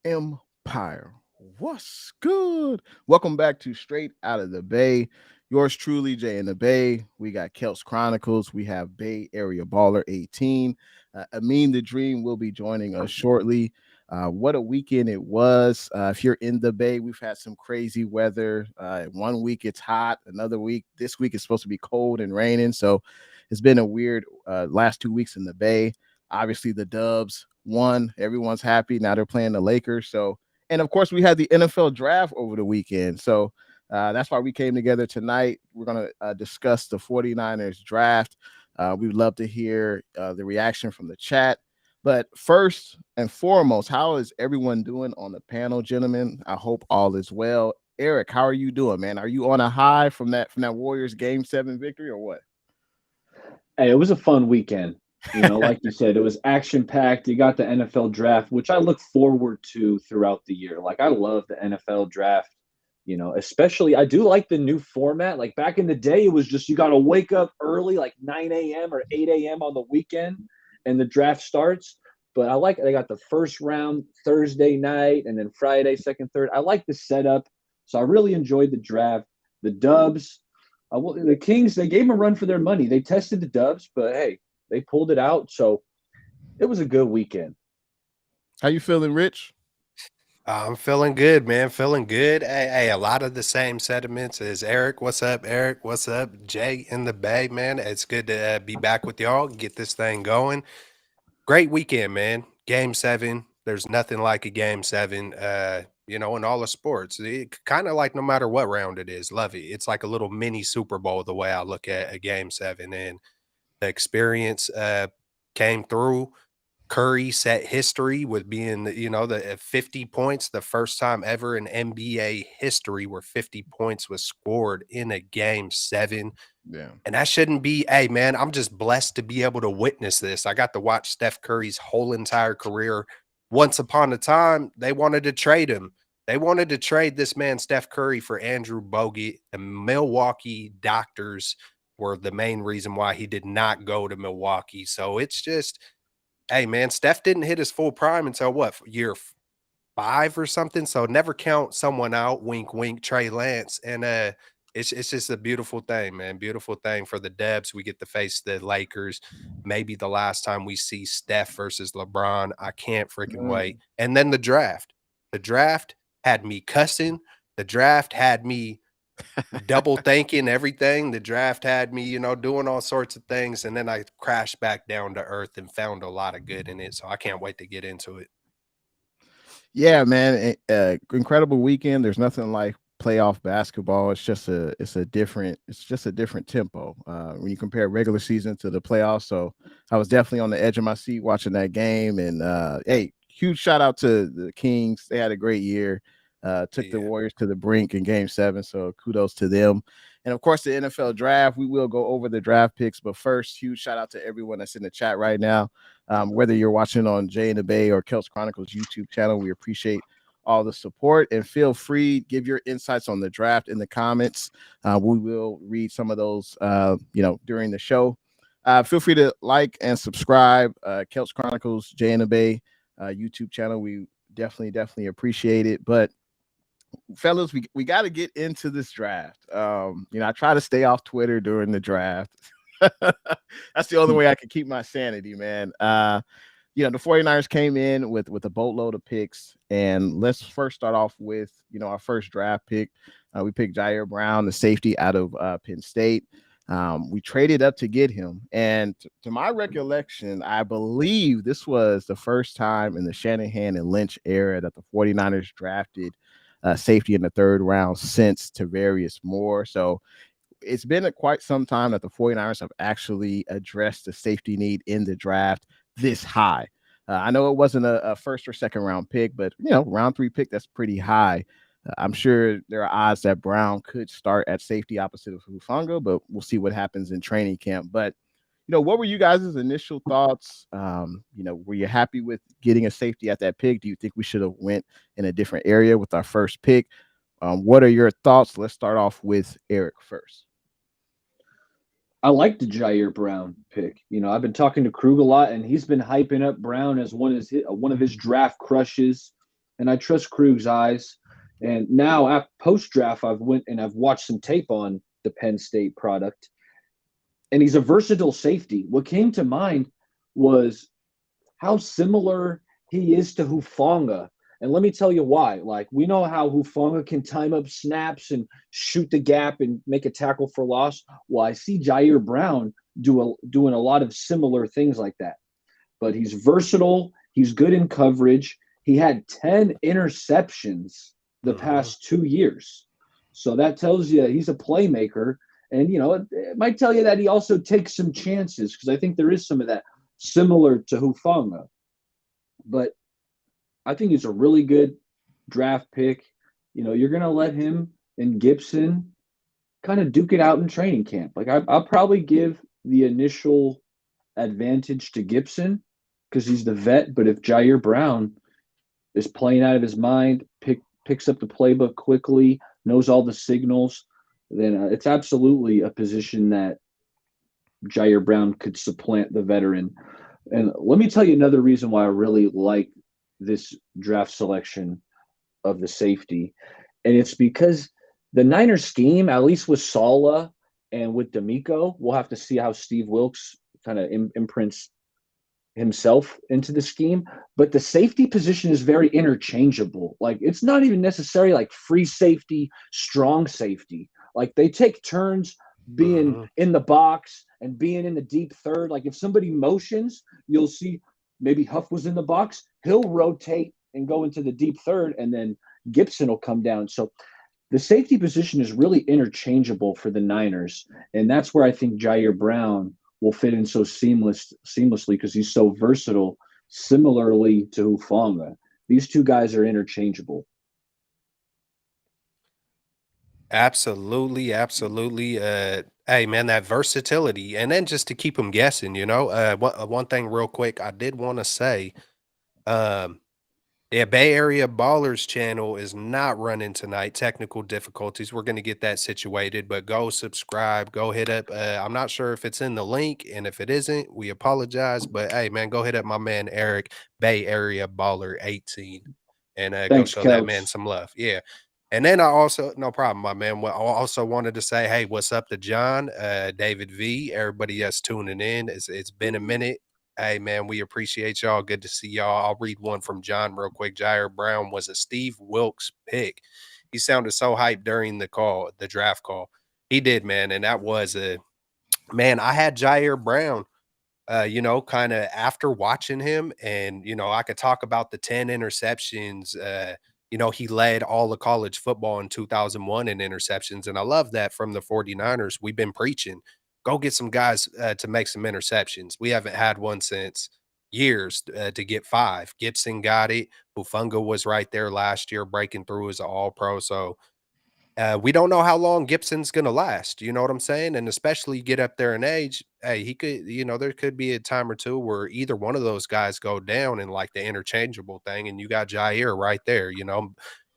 Empire. What's good? Welcome back to Straight Out of the Bay. Yours truly, Jay in the Bay. We got Kelts Chronicles. We have Bay Area Baller 18. Amin the Dream will be joining us shortly. What a weekend it was. If you're in the Bay, we've had some crazy weather. One week it's hot, another week, this week it's supposed to be cold and raining. So it's been a weird last 2 weeks in the Bay. Obviously, the Dubs won. Everyone's happy. Now they're playing the Lakers. So, and of course, we had the NFL draft over the weekend. So that's why we came together tonight. We're going to discuss the 49ers draft. We'd love to hear the reaction from the chat. But first and foremost, how is everyone doing on the panel, gentlemen? I hope all is well. Eric, how are you doing, man? Are you on a high from that Warriors Game 7 victory or what? Hey, it was a fun weekend. Like you said, it was action packed. You got the NFL draft, which I look forward to throughout the year. Like, I love the NFL draft, especially I do like the new format. Like, back in the day, it was just you got to wake up early, like 9 a.m. or 8 a.m. on the weekend, and the draft starts. But I like they got the first round Thursday night and then Friday, second, third. I like the setup. So I really enjoyed the draft. The Dubs, the Kings, they gave them a run for their money. They tested the Dubs, but hey, they pulled it out. So it was a good weekend. How you feeling, Rich? I'm feeling good, man. Feeling good. Hey, a lot of the same sentiments as Eric. What's up, Eric? What's up, Jay in the Bay, man? It's good to be back with y'all. Get this thing going. Great weekend, man. Game 7. There's nothing like a game 7. In all the sports, kind of like no matter what round it is, love it. It's like a little mini Super Bowl the way I look at a game 7, and the experience came through. Curry set history with being, the 50 points, the first time ever in NBA history where 50 points was scored in a game 7. Yeah. And that shouldn't be, hey, man, I'm just blessed to be able to witness this. I got to watch Steph Curry's whole entire career. Once upon a time, they wanted to trade him. They wanted to trade this man, Steph Curry, for Andrew Bogut. The Milwaukee doctors were the main reason why he did not go to Milwaukee. So it's just, hey, man, Steph didn't hit his full prime until what, year 5 or something? So never count someone out. Wink, wink, Trey Lance. And it's just a beautiful thing, man. Beautiful thing for the Debs. We get to face the Lakers. Maybe the last time we see Steph versus LeBron. I can't freaking wait. And then the draft. The draft had me cussing. The draft had me double thinking everything. The draft had me, doing all sorts of things. And then I crashed back down to earth and found a lot of good in it. So I can't wait to get into it. Yeah, man, incredible weekend. There's nothing like playoff basketball. It's just a different tempo when you compare regular season to the playoffs. So I was definitely on the edge of my seat watching that game. And hey, huge shout out to the Kings. They had a great year. Took the Warriors to the brink in Game 7. So kudos to them. And of course, the NFL draft. We will go over the draft picks, but first, huge shout out to everyone that's in the chat right now. Whether you're watching on Jay in the Bay or Kelts Chronicles YouTube channel, we appreciate all the support, and feel free give your insights on the draft in the comments. We will read some of those during the show. Feel free to like and subscribe. Kelts Chronicles Jay in the Bay YouTube channel. We definitely appreciate it. But fellas, we got to get into this draft. I try to stay off Twitter during the draft. That's the only way I can keep my sanity, man. The 49ers came in with a boatload of picks. And let's first start off with, our first draft pick. We picked Jair Brown, the safety out of Penn State. We traded up to get him. And to my recollection, I believe this was the first time in the Shanahan and Lynch era that the 49ers drafted safety in the 3rd round since Tavarius Moore. So it's been quite some time that the 49ers have actually addressed the safety need in the draft this high. I know it wasn't a first or second round pick, but, round 3 pick, that's pretty high. I'm sure there are odds that Brown could start at safety opposite of Hufanga, but we'll see what happens in training camp. But, what were you guys' initial thoughts? Were you happy with getting a safety at that pick? Do you think we should have went in a different area with our first pick? What are your thoughts? Let's start off with Eric first. I like the Jair Brown pick. I've been talking to Krug a lot, and he's been hyping up Brown as one of his draft crushes. and I trust Krug's eyes. And now, post draft, I've watched some tape on the Penn State product, and he's a versatile safety. What came to mind was how similar he is to Hufanga. And let me tell you why. Like, we know how Hufanga can time up snaps and shoot the gap and make a tackle for loss. Well, I see Jair Brown doing a lot of similar things like that. But he's versatile. He's good in coverage. He had 10 interceptions the past 2 years. So that tells you he's a playmaker. And, it might tell you that he also takes some chances, because I think there is some of that similar to Hufanga. But I think he's a really good draft pick. You're going to let him and Gibson kind of duke it out in training camp. Like, I'll probably give the initial advantage to Gibson because he's the vet. But if Jair Brown is playing out of his mind, picks up the playbook quickly, knows all the signals, then it's absolutely a position that Jair Brown could supplant the veteran. And let me tell you another reason why I really like this draft selection of the safety. And it's because the Niners scheme, at least with Saleh and with D'Amico, we'll have to see how Steve Wilks kind of imprints himself into the scheme. But the safety position is very interchangeable. Like, it's not even necessarily like free safety, strong safety. Like, they take turns being in the box and being in the deep third. Like, if somebody motions, you'll see maybe Huff was in the box, he'll rotate and go into the deep third, and then Gibson will come down. So the safety position is really interchangeable for the Niners, and that's where I think Jair Brown will fit in so seamlessly because he's so versatile, similarly to Hufanga. These two guys are interchangeable. Absolutely, absolutely. Hey, man, that versatility, and then just to keep them guessing, one thing real quick, I did want to say, um, yeah, Bay Area Ballers channel is not running tonight. Technical difficulties. We're going to get that situated, but go subscribe. Go hit up. I'm not sure if it's in the link, and if it isn't, we apologize. But hey, man, go hit up my man Eric, Bay Area Baller 18, and go Thanks, show that man Coach. some love. Yeah. And then I also, no problem, my man. I also wanted to say, hey, what's up to John, David V, everybody that's tuning in. It's been a minute. Hey, man, we appreciate y'all. Good to see y'all. I'll read one from John real quick. Jair Brown was a Steve Wilks pick. He sounded so hyped during the draft call. He did, man. And that was man, I had Jair Brown, kind of after watching him. And, I could talk about the 10 interceptions. He led all of college football in 2001 in interceptions. And I love that from the 49ers. We've been preaching, go get some guys to make some interceptions. We haven't had one since years to get 5. Gibson got it. Bufunga was right there last year, breaking through as an all pro. So we don't know how long Gibson's gonna last, you know what I'm saying? And especially get up there in age, hey, he could, there could be a time or two where either one of those guys go down in like the interchangeable thing, and you got Jair right there,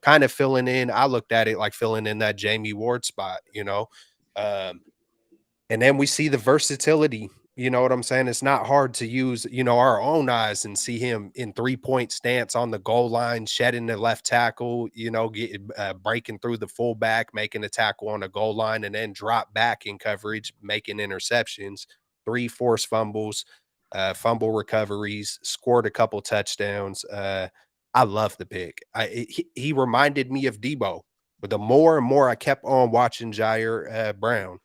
kind of filling in. I looked at it like filling in that Jamie Ward spot. Um, and then we see the versatility. You know what I'm saying? It's not hard to use, our own eyes and see him in 3-point stance on the goal line, shedding the left tackle, breaking through the fullback, making a tackle on the goal line, and then drop back in coverage, making interceptions, 3 forced fumbles, fumble recoveries, scored a couple touchdowns. I love the pick. He reminded me of Debo. But the more and more I kept on watching Jair Brown,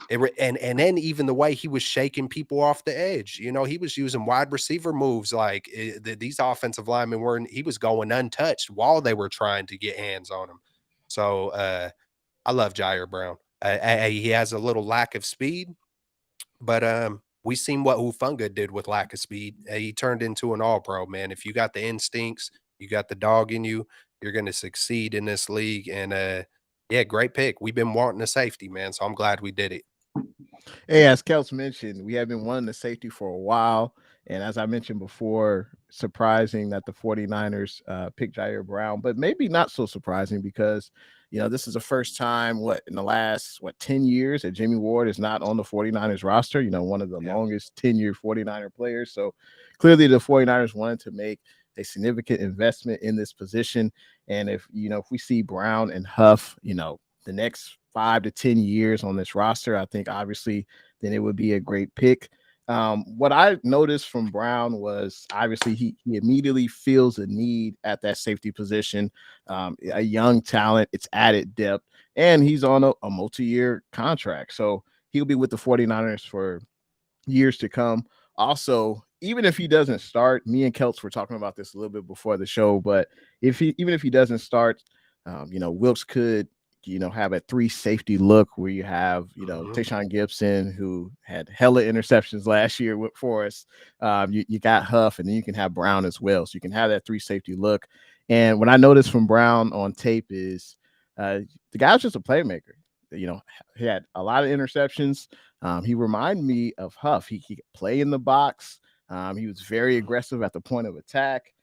and then even the way he was shaking people off the edge, he was using wide receiver moves like these offensive linemen weren't. He was going untouched while they were trying to get hands on him. So I love Jair Brown. He has a little lack of speed, but we seen what Hufanga did with lack of speed. He turned into an all pro, man. If you got the instincts, you got the dog in you, you're going to succeed in this league. And yeah, great pick. We've been wanting a safety, man. So I'm glad we did it. Hey, as Kels mentioned, we have been wanting the safety for a while. And as I mentioned before, surprising that the 49ers picked Jair Brown, but maybe not so surprising because, this is the first time, in the last, 10 years that Jimmy Ward is not on the 49ers roster, one of the longest tenured 49er players. So clearly the 49ers wanted to make a significant investment in this position. And if we see Brown and Huff, the next 5 to 10 years on this roster, I think obviously then it would be a great pick. What I noticed from Brown was obviously he immediately feels a need at that safety position. A young talent, it's added depth, and he's on a multi-year contract. So he'll be with the 49ers for years to come. Also, even if he doesn't start, me and Kelts were talking about this a little bit before the show, but even if he doesn't start, Wilkes could have a 3 safety look where you have, Tayshaun Gibson, who had hella interceptions last year for us. You got Huff, and then you can have Brown as well. So you can have that 3 safety look. And what I noticed from Brown on tape is the guy was just a playmaker. He had a lot of interceptions. He reminded me of Huff. He could play in the box. He was very aggressive at the point of attack.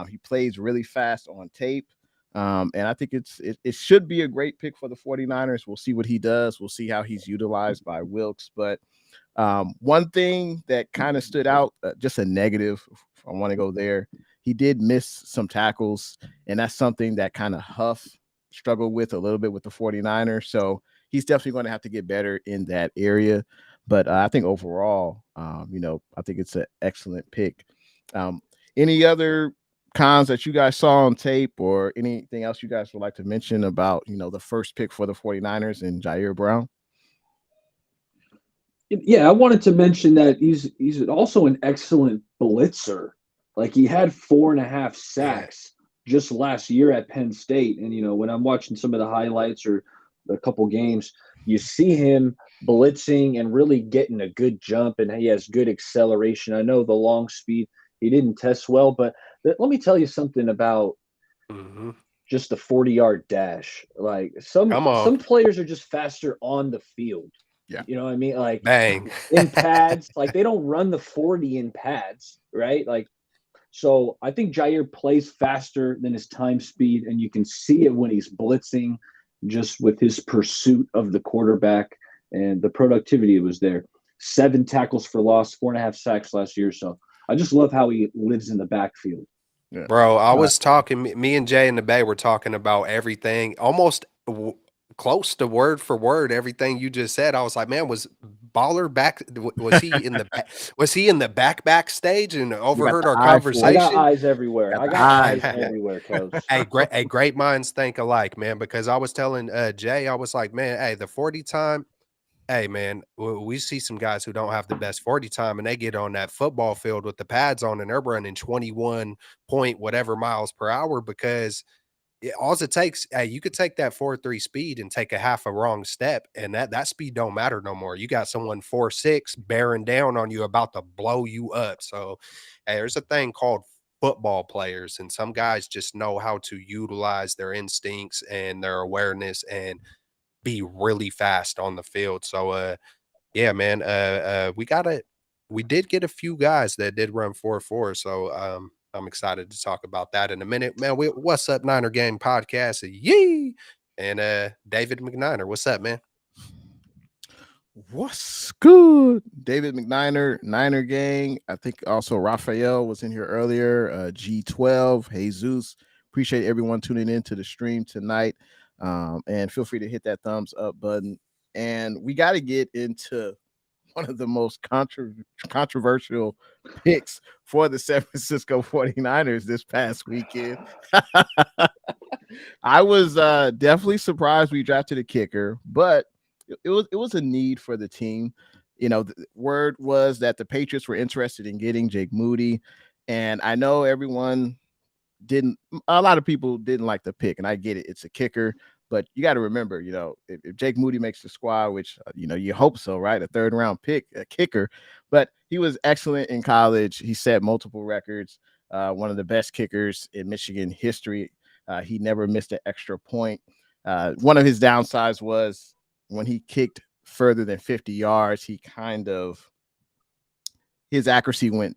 He plays really fast on tape. And I think it should be a great pick for the 49ers. We'll see what he does. We'll see how he's utilized by Wilkes. But one thing that kind of stood out, just a negative, if I want to go there, he did miss some tackles. And that's something that kind of Huff struggled with a little bit with the 49ers. So he's definitely going to have to get better in that area. But I think overall, I think it's an excellent pick. Any other cons that you guys saw on tape or anything else you guys would like to mention about, the first pick for the 49ers and Jair Brown? Yeah, I wanted to mention that he's also an excellent blitzer. Like he had 4.5 sacks just last year at Penn State. And, when I'm watching some of the highlights or a couple games, you see him blitzing and really getting a good jump, and he has good acceleration. I know the long speed he didn't test well, but let me tell you something about just the 40-yard dash. Like some players are just faster on the field. Yeah. You know what I mean? Like Bang. in pads, like they don't run the 40 in pads, right? Like, so I think Jair plays faster than his time speed, and you can see it when he's blitzing, just with his pursuit of the quarterback, and the productivity was there. 7 tackles for loss, 4.5 sacks last year. So I just love how he lives in the backfield. Yeah. Bro, I was talking, me and Jay in the Bay were talking about everything, almost close to word for word, everything you just said. I was like, man, was Baller back? Was he in the was he in the backstage and overheard our conversation? I got eyes everywhere. I got eyes everywhere, Coach. Hey, great minds think alike, man. Because I was telling Jay, I was like, man, hey, the 40 time. Hey, man, we see some guys who don't have the best 40 time, and they get on that football field with the pads on, and they're running 21 point whatever miles per hour because all it takes, hey, you could take that 4.3 speed and take a half a wrong step, and that speed don't matter no more. You got someone 4.6 bearing down on you, about to blow you up. So, hey, there's a thing called football players, and some guys just know how to utilize their instincts and their awareness and be really fast on the field. So yeah, man, we did get a few guys that did run 4.4. So I'm excited to talk about that in a minute. Man, what's up, Niner Game Podcast? Yee! And David McNiner, what's up, man? What's good? David McNiner, Niner Gang. I think also Raphael was in here earlier. G12, Jesus. Appreciate everyone tuning in to the stream tonight. And feel free to hit that thumbs up button. And we got to get into one of the most controversial picks for the San Francisco 49ers this past weekend. I was definitely surprised we drafted a kicker, but it was a need for the team. The word was that the Patriots were interested in getting Jake Moody, and I know a lot of people didn't like the pick, and I get it. It's a kicker, but you got to remember, if Jake Moody makes the squad, which, you hope so, right? A 3rd-round pick, a kicker, but he was excellent in college. He set multiple records, one of the best kickers in Michigan history. He never missed an extra point. One of his downsides was when he kicked further than 50 yards, his accuracy went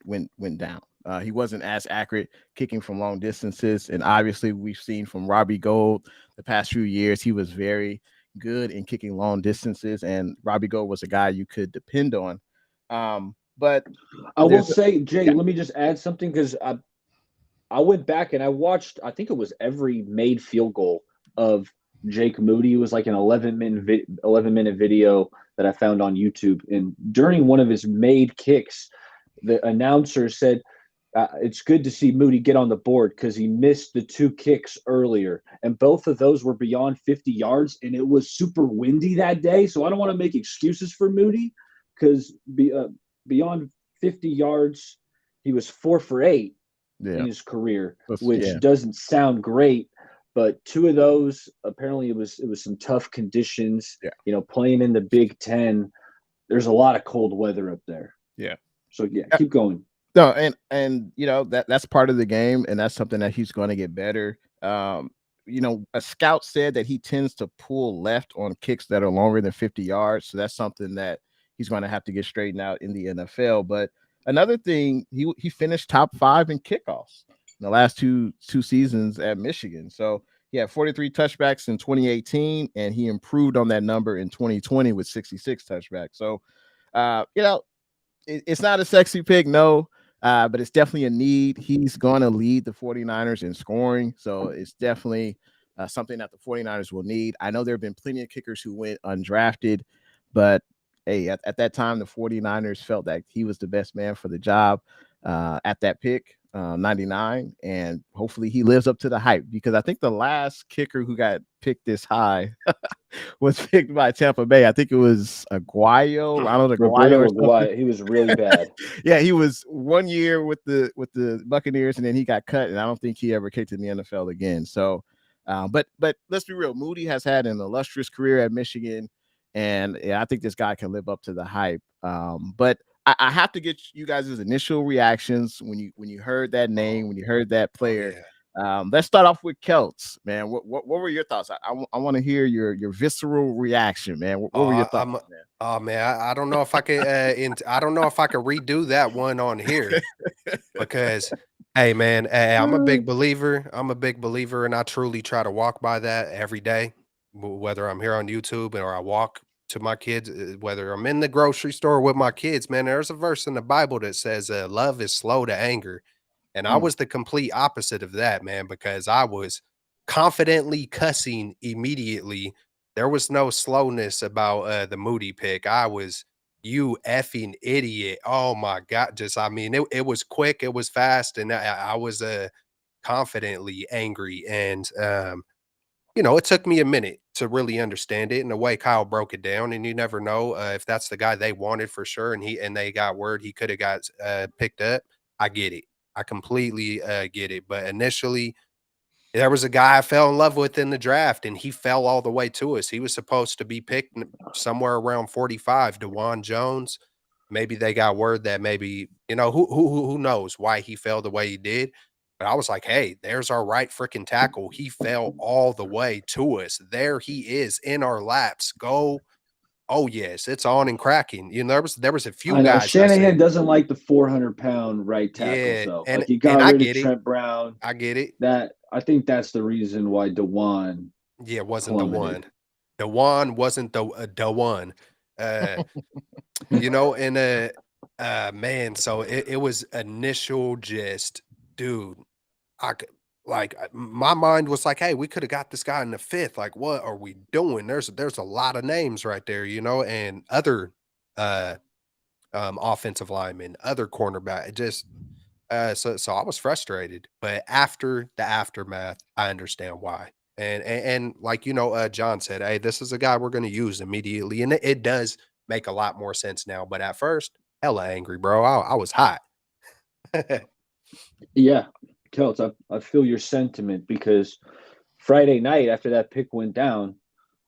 down. He wasn't as accurate kicking from long distances. And obviously we've seen from Robbie Gould the past few years, he was very good in kicking long distances. And Robbie Gould was a guy you could depend on. But I will say, Jay, let me just add something, because I went back and I watched, I think it was every made field goal of Jake Moody. It was like an 11-minute video that I found on YouTube. And during one of his made kicks, the announcer said, it's good to see Moody get on the board because he missed the 2 kicks earlier. And both of those were beyond 50 yards. And it was super windy that day. So I don't want to make excuses for Moody because beyond 50 yards, he was 4 for 8 in his career, which doesn't sound great. But 2 of those, apparently it was some tough conditions. Yeah. You know, playing in the Big Ten, there's a lot of cold weather up there. Yeah. So yeah, keep going. No, and you know that's part of the game, and that's something that he's going to get better. You know, a scout said that he tends to pull left on kicks that are longer than 50 yards, so that's something that he's going to have to get straightened out in the NFL. But another thing, he finished top 5 in kickoffs in the last two seasons at Michigan. So he had 43 touchbacks in 2018, and he improved on that number in 2020 with 66 touchbacks. So, you know, it's not a sexy pick, no. But it's definitely a need. He's going to lead the 49ers in scoring. So it's definitely something that the 49ers will need. I know there have been plenty of kickers who went undrafted, but hey, at that time, the 49ers felt that he was the best man for the job at that pick, 99. And hopefully he lives up to the hype, because I think the last kicker who got picked this high was picked by Tampa Bay. I think it was Aguayo. I don't know, Aguayo. He was really bad. Yeah, he was 1 year with the Buccaneers, and then he got cut, and I don't think he ever kicked in the NFL again. So, but let's be real. Moody has had an illustrious career at Michigan, and yeah, I think this guy can live up to the hype. But I have to get you guys' initial reactions when you heard that name, when you heard that player. Yeah. Let's start off with Kelts, man. What were your thoughts? I want to hear your visceral reaction, man. What were your thoughts, man? Oh man, I don't know if I could. I don't know if I could redo that one on here, because, hey man, I'm a big believer. I'm a big believer, and I truly try to walk by that every day, whether I'm here on YouTube or I walk to my kids, whether I'm in the grocery store with my kids. Man, there's a verse in the Bible that says, "Love is slow to anger." And I was the complete opposite of that, man, because I was confidently cussing immediately. There was no slowness about the Moody pick. I was, "You effing idiot." Oh my God. Just, I mean, it was quick, it was fast, and I was confidently angry. And you know, it took me a minute to really understand it, and the way Kyle broke it down. And you never know if that's the guy they wanted for sure, and they got word he could have got picked up. I get it. I completely get it. But initially, there was a guy I fell in love with in the draft, and he fell all the way to us. He was supposed to be picked somewhere around 45, DeJuan Jones. Maybe they got word that maybe, you know, who knows why he fell the way he did. But I was like, hey, there's our right freaking tackle. He fell all the way to us. There he is in our laps. Go. Oh yes, it's on and cracking. You know, there was a few I know guys. Shanahan doesn't like the 400-pound right tackle, Yeah, though. and Like, he and got I rid of get it. Trent Brown. I get it. That I think that's the reason why DeJuan Yeah, it wasn't the plummeted. one. The one wasn't the one. You know, and man, so it was initial just, dude, my mind was like, hey, we could have got this guy in the 5th. Like, what are we doing? There's a lot of names right there, you know, and other uh offensive linemen, other cornerback, just so I was frustrated. But after the aftermath, I understand why. And like, you know, John said, hey, this is a guy we're going to use immediately, and it does make a lot more sense now. But at first, hella angry, bro. I was hot. Yeah, Kelts, I feel your sentiment, because Friday night after that pick went down,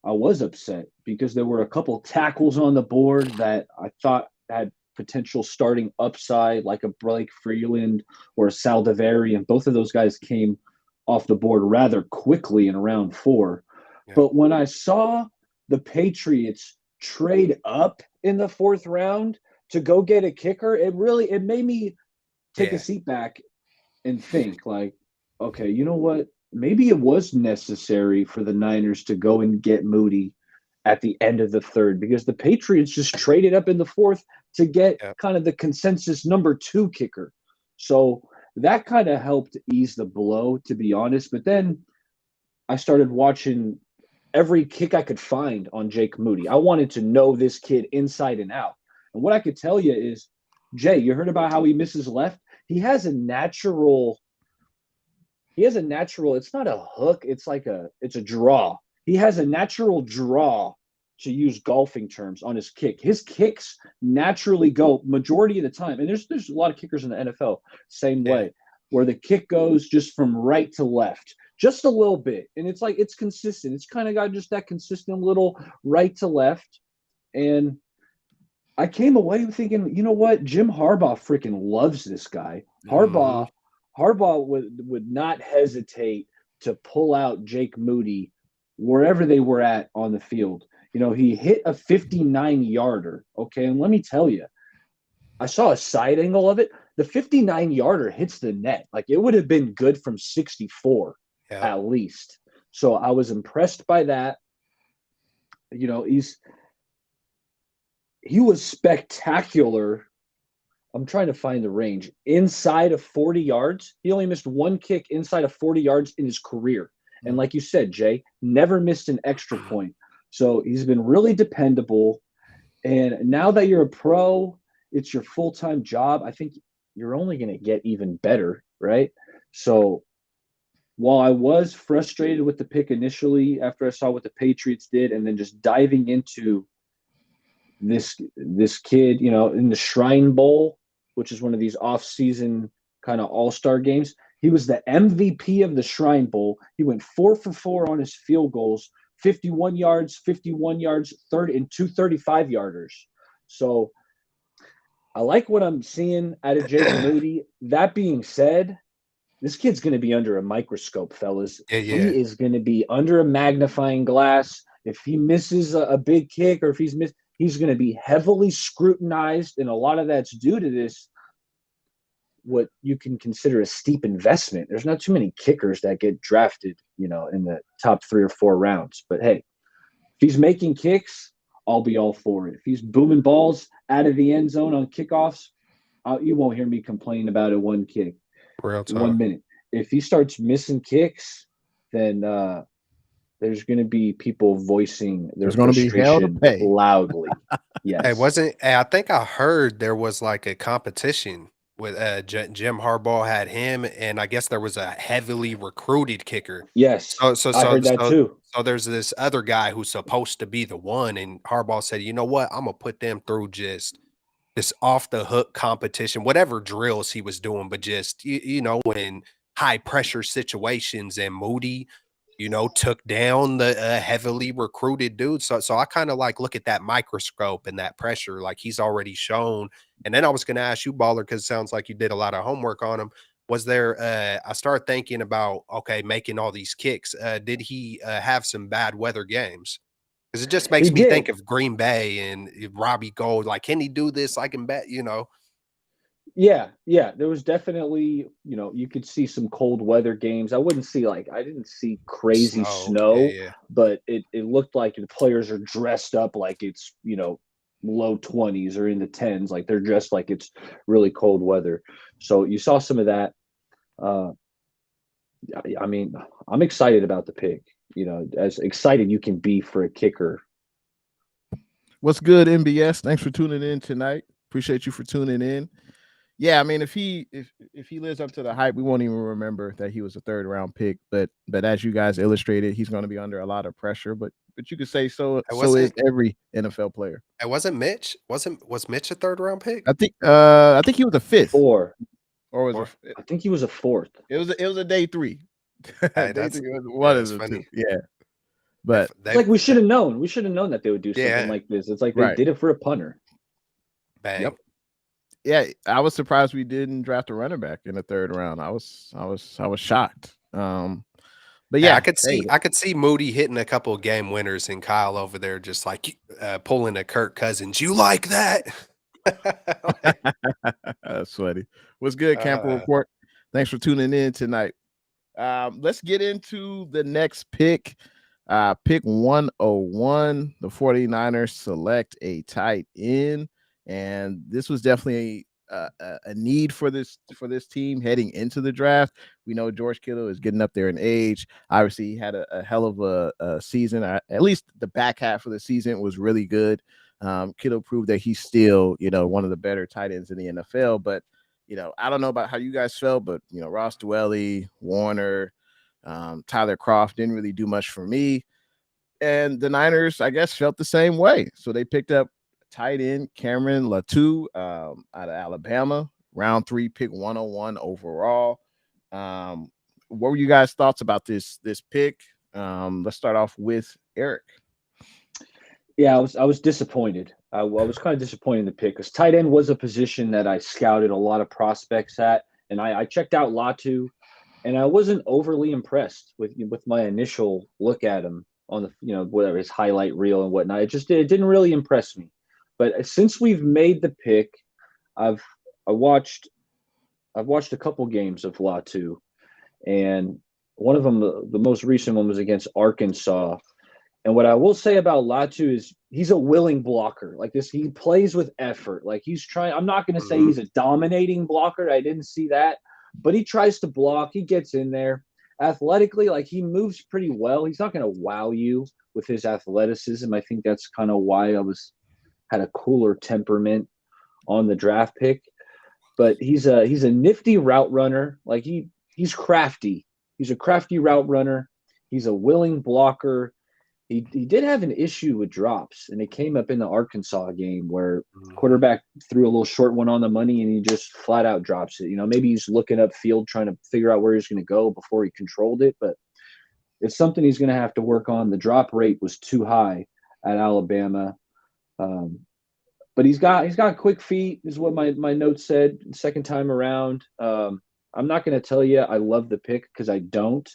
I was upset because there were a couple tackles on the board that I thought had potential starting upside, like a Blake Freeland or a Saldivari, and both of those guys came off the board rather quickly in round 4. Yeah. But when I saw the Patriots trade up in the 4th round to go get a kicker, it made me take a seat back and think, like, okay, you know what? Maybe it was necessary for the Niners to go and get Moody at the end of the 3rd, because the Patriots just traded up in the 4th to get kind of the consensus number 2 kicker. So that kind of helped ease the blow, to be honest. But then I started watching every kick I could find on Jake Moody. I wanted to know this kid inside and out. And what I could tell you is, Jay, you heard about how he misses left? He has a natural, it's not a hook, it's a draw. He has a natural draw, to use golfing terms, on his kick. His kicks naturally go majority of the time. And there's a lot of kickers in the NFL same way, where the kick goes just from right to left, just a little bit. And it's consistent. It's kind of got just that consistent little right to left. And I came away thinking, you know what? Jim Harbaugh freaking loves this guy. Harbaugh would not hesitate to pull out Jake Moody wherever they were at on the field. He hit a 59-yarder. Okay, and let me tell you, I saw a side angle of it. The 59-yarder hits the net. Like, it would have been good from 64 at least. So I was impressed by that. He was spectacular. I'm trying to find the range. Inside of 40 yards. He only missed one kick inside of 40 yards in his career. And like you said, Jay, never missed an extra point. So he's been really dependable. And now that you're a pro, it's your full-time job. I think you're only going to get even better, right? So while I was frustrated with the pick initially after I saw what the Patriots did, and then just diving into this kid, in the Shrine Bowl, which is one of these off-season kind of all-star games, he was the MVP of the Shrine Bowl. He went 4 for 4 on his field goals, 51 yards, 30 and 2 35-yarders. So I like what I'm seeing out of Jake Moody. That being said, this kid's going to be under a microscope, fellas. Yeah. He is going to be under a magnifying glass. If he misses a big kick, or if he's going to be heavily scrutinized, and a lot of that's due to this, what you can consider a steep investment. There's not too many kickers that get drafted, in the top 3 or 4 rounds. But hey, if he's making kicks, I'll be all for it. If he's booming balls out of the end zone on kickoffs, you won't hear me complain about it one kick. Real talk. 1 minute. If he starts missing kicks, then there's going to be people voicing their frustration loudly. Yes. I think I heard there was like a competition with Jim Harbaugh had him, and I guess there was a heavily recruited kicker. Yes. I heard that too. So there's this other guy who's supposed to be the one, and Harbaugh said, you know what? I'm going to put them through just this off the hook competition, whatever drills he was doing, but just, in high pressure situations, and Moody, took down the heavily recruited dude. So I kind of look at that microscope and that pressure, like he's already shown. And then I was going to ask you, Baller, because it sounds like you did a lot of homework on him. Was there, I started thinking about, okay, making all these kicks. Did he have some bad weather games? Because it just makes me think of Green Bay and Robbie Gold. Like, can he do this? I can bet, Yeah. There was definitely, you could see some cold weather games. I didn't see crazy snow. But it looked like the players are dressed up like it's, low 20s or in the 10s. Like, they're dressed like it's really cold weather. So you saw some of that. I mean, I'm excited about the pick, as excited you can be for a kicker. What's good, MBS? Thanks for tuning in tonight. Appreciate you for tuning in. Yeah, I mean, if he lives up to the hype, we won't even remember that he was a 3rd round pick. But as you guys illustrated, he's going to be under a lot of pressure. But you could say so is every NFL player. It wasn't Mitch. Was Mitch a 3rd round pick? I think he was a 5th. 4. Or was I think he was a 4th. It was a day 3. Hey, day 3 was one of the funny. 2. Yeah. But it's like we should have known. We should have known that they would do something like this. It's like they did it for a punter. Bang. Yep. Yeah, I was surprised we didn't draft a running back in the 3rd round. I was shocked. But yeah, I could see Moody hitting a couple of game winners, and Kyle over there just like pulling a Kirk Cousins. You like that? That's funny. What's good, Camper Report? Thanks for tuning in tonight. Let's get into the next pick. Pick 101. The 49ers select a tight end. And this was definitely a need for this team heading into the draft. We know George Kittle is getting up there in age. Obviously, he had a hell of a season. At least the back half of the season was really good. Kittle proved that he's still, one of the better tight ends in the NFL. But, I don't know about how you guys felt, but, Ross Dwelly, Warner, Tyler Croft didn't really do much for me. And the Niners, I guess, felt the same way. So they picked up tight end Cameron Latu out of Alabama, round 3, pick 101 overall. What were you guys' thoughts about this pick? Let's start off with Eric. Yeah, I was disappointed. I was kind of disappointed in the pick because tight end was a position that I scouted a lot of prospects at, and I checked out Latu, and I wasn't overly impressed with my initial look at him on the whatever his highlight reel and whatnot. It didn't really impress me. But since we've made the pick, I've watched a couple games of Latu, and one of them, the most recent one, was against Arkansas. And what I will say about Latu is he's a willing blocker. Like this, he plays with effort. Like he's trying. I'm not going to say he's a dominating blocker. I didn't see that, but he tries to block. He gets in there athletically. Like he moves pretty well. He's not going to wow you with his athleticism. I think that's kind of why I had a cooler temperament on the draft pick. But he's a nifty route runner. Like he's crafty. He's a crafty route runner. He's a willing blocker. He did have an issue with drops, and it came up in the Arkansas game where quarterback threw a little short one on the money, and he just flat out drops it. Maybe he's looking upfield trying to figure out where he's going to go before he controlled it, but it's something he's going to have to work on. The drop rate was too high at Alabama, but he's got quick feet, is what my notes said. Second time around, I'm not going to tell you I love the pick because I don't,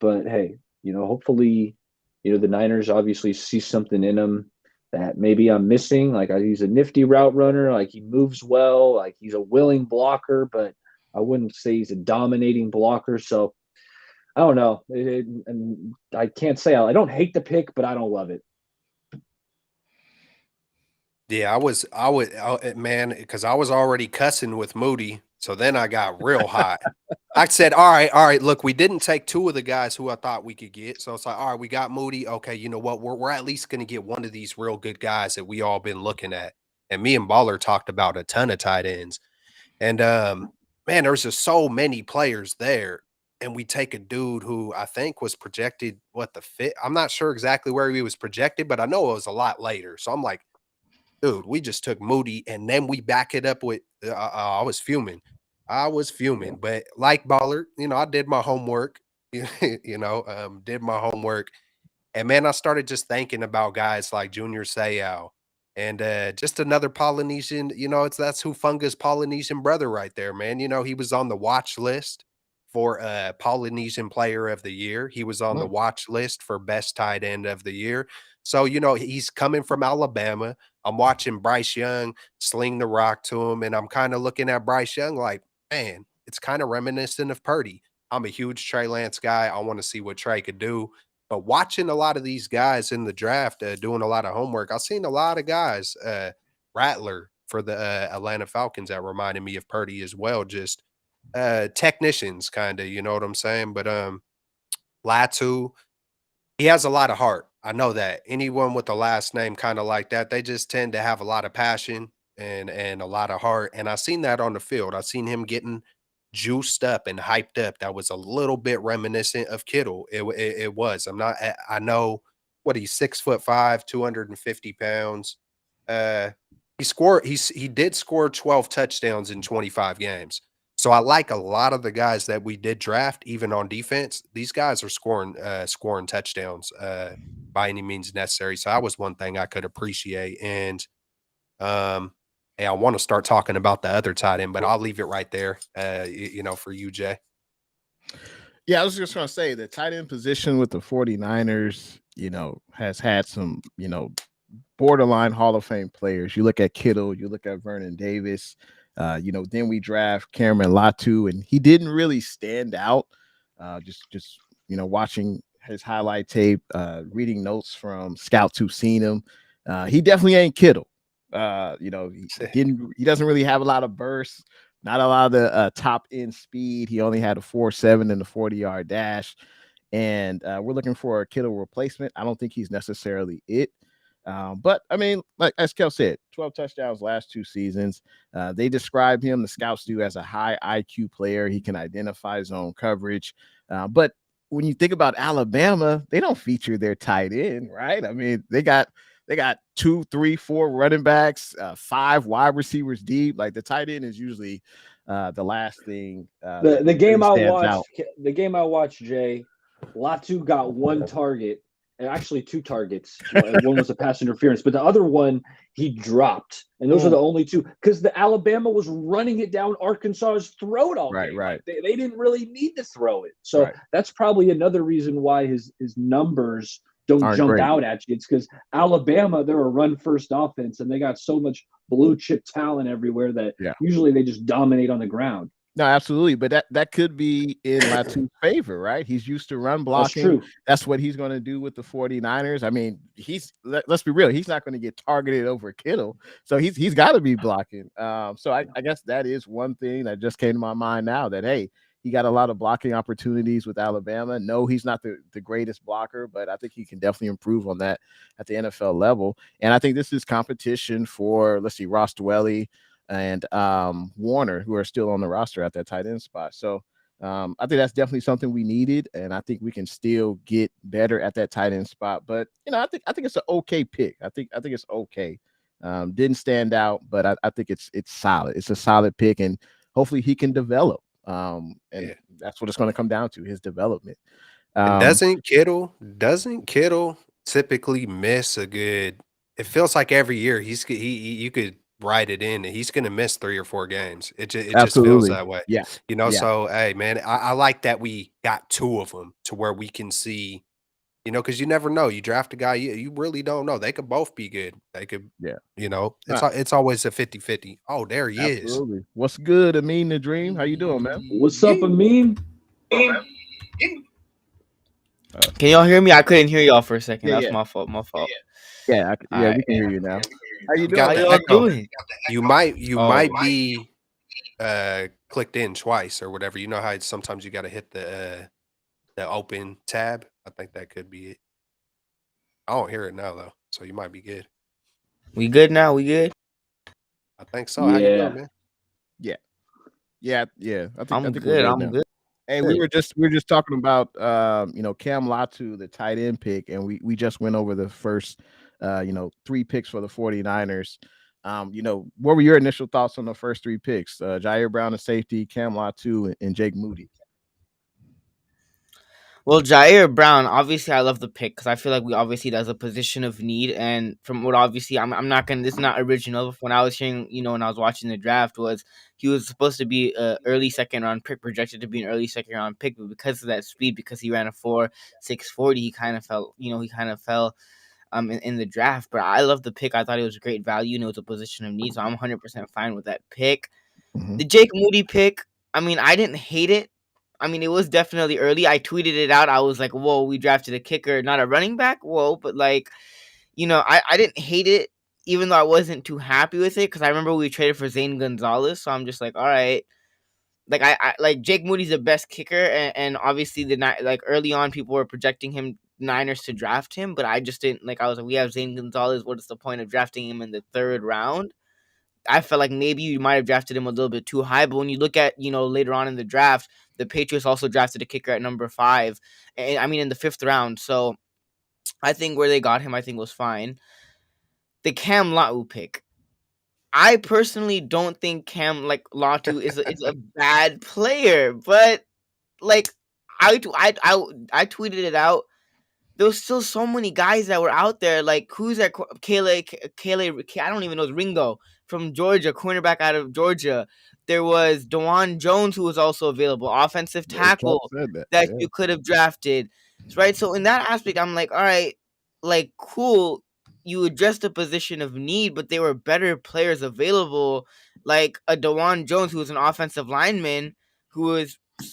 but hey, hopefully. The Niners obviously see something in him that maybe I'm missing. Like he's a nifty route runner. Like he moves well. Like he's a willing blocker, but I wouldn't say he's a dominating blocker. So I don't know. And I can't say I don't hate the pick, but I don't love it. Yeah, man, because I was already cussing with Moody. So then I got real hot. I said, all right, look, we didn't take 2 of the guys who I thought we could get. So it's like, all right, we got Moody. Okay, you know what? We're at least going to get one of these real good guys that we all been looking at. And me and Baller talked about a ton of tight ends. And man, there's just so many players there. And we take a dude who I think was projected the fit. I'm not sure exactly where he was projected, but I know it was a lot later. So I'm like, dude, we just took Moody and then we back it up with I was fuming. But like Baller, I did my homework, did my homework. And man, I started just thinking about guys like Junior Seau and just another Polynesian, that's Hufunga's Polynesian brother right there, man. He was on the watch list for Polynesian Player of the Year. He was on the watch list for Best Tight End of the Year. So, he's coming from Alabama. I'm watching Bryce Young sling the rock to him, and I'm kind of looking at Bryce Young like, man, it's kind of reminiscent of Purdy. I'm a huge Trey Lance guy. I want to see what Trey could do. But watching a lot of these guys in the draft, doing a lot of homework, I've seen a lot of guys, Rattler for the Atlanta Falcons, that reminded me of Purdy as well. Just technicians, kind of, you know what I'm saying? But Latu, he has a lot of heart. I know that. Anyone with a last name kind of like that, they just tend to have a lot of passion and a lot of heart. And I seen that on the field. I seen him getting juiced up and hyped up. That was a little bit reminiscent of Kittle. It was. I know what he's 6'5", 250 pounds. He did score 12 touchdowns in 25 games. So I like a lot of the guys that we did draft, even on defense. These guys are scoring touchdowns by any means necessary. So that was one thing I could appreciate. And hey, I want to start talking about the other tight end, but I'll leave it right there. For you, Jay. Yeah, I was just going to say the tight end position with the 49ers, has had some, borderline Hall of Fame players. You look at Kittle, you look at Vernon Davis. Then we draft Cameron Latu, and he didn't really stand out. Just watching his highlight tape, reading notes from scouts who've seen him. He definitely ain't Kittle. He doesn't really have a lot of bursts, not a lot of the top end speed. He only had a 4.7 in the 40-yard dash. And we're looking for a Kittle replacement. I don't think he's necessarily it. But I mean, like as Kel said, 12 touchdowns last 2 seasons. They describe him, the scouts do, as a high IQ player. He can identify zone coverage. But when you think about Alabama, they don't feature their tight end, right? I mean, they got 2, 3, 4 running backs, 5 wide receivers deep. Like the tight end is usually the last thing the game really I stands watched, out. Jay, Latu got one target, and actually 2 targets. One was a pass interference, but the other one he dropped, and those are the only 2 because the Alabama was running it down Arkansas's throat all game. Right. Like, they didn't really need to throw it, so that's probably another reason why his numbers don't jump great out at you. It's because Alabama, they're a run first offense, and they got so much blue chip talent everywhere that usually they just dominate on the ground. No, absolutely. But that could be in Latu's favor, right? He's used to run blocking. That's true. That's what he's going to do with the 49ers. I mean, let's be real. He's not going to get targeted over Kittle. So he's got to be blocking. So I guess that is one thing that just came to my mind now that, hey, he got a lot of blocking opportunities with Alabama. No, he's not the greatest blocker, but I think he can definitely improve on that at the NFL level. And I think this is competition for, let's see, Ross Dwelly and Warner, who are still on the roster at that tight end spot. So I think that's definitely something we needed, and I think we can still get better at that tight end spot. But I think it's an okay pick. I think it's okay. Didn't stand out, but I think it's solid. It's a solid pick, and hopefully he can develop. And that's what it's going to come down to, his development. Doesn't Kittle typically miss a good? It feels like every year you could write it in, and he's going to miss 3 or 4 games. It just feels that way. Yeah. So hey, man, I like that we got 2 of them to where we can see. Because you never know. You draft a guy, you really don't know. They could both be good. They could, it's always a 50-50. Oh, there he is. What's good, Amin the Dream? How you doing, man? What's up, Amin? Can y'all hear me? I couldn't hear y'all for a second. That's my fault. Yeah, we can hear you now. How you doing? How y'all doing? You might be clicked in twice or whatever. You know how sometimes you got to hit the open tab. I think that could be it. I don't hear it now though, so you might be good. We good now? We good? I think so. How you doing, man? Yeah. I think good. I'm good. Hey, we were just talking about Cam Latu, the tight end pick, and we just went over the first 3 picks for the 49ers. What were your initial thoughts on the first 3 picks? Jair Brown, a safety, Cam Latu, and Jake Moody. Well, Jair Brown, obviously I love the pick because I feel like we obviously that's a position of need, and from what obviously I'm not gonna, this is not original. When I was hearing, when I was watching the draft, was he was supposed to be a early second round pick, projected to be an early second round pick, but because of that speed, because he ran a 4.640, he kind of fell in the draft. But I love the pick. I thought it was a great value, and it was a position of need, so I'm 100% fine with that pick. The Jake Moody pick, I mean, I didn't hate it. I mean, it was definitely early. I tweeted it out. I was like, whoa, we drafted a kicker, not a running back. Whoa. But I didn't hate it, even though I wasn't too happy with it. Because I remember we traded for Zane Gonzalez. So I'm just like, all right. I like Jake Moody's the best kicker. And obviously early on, people were projecting him Niners to draft him. But I just didn't I was like, we have Zane Gonzalez. What is the point of drafting him in the 3rd round? I felt like maybe you might have drafted him a little bit too high, but when you look at, later on in the draft, the Patriots also drafted a kicker at number 5, and I mean in the 5th round. So I think where they got him, I think was fine. The Cam Latu pick, I personally don't think Cam Latu is a bad player, but I tweeted it out. There was still so many guys that were out there. Like, who's that? Kayla, I don't even know. It's Ringo from Georgia, cornerback out of Georgia. There was Dewan Jones, who was also available, offensive tackle that you could have drafted, right? So in that aspect, I'm like, all right, cool. You addressed the position of need, but there were better players available, like a Dewan Jones, who was an offensive lineman,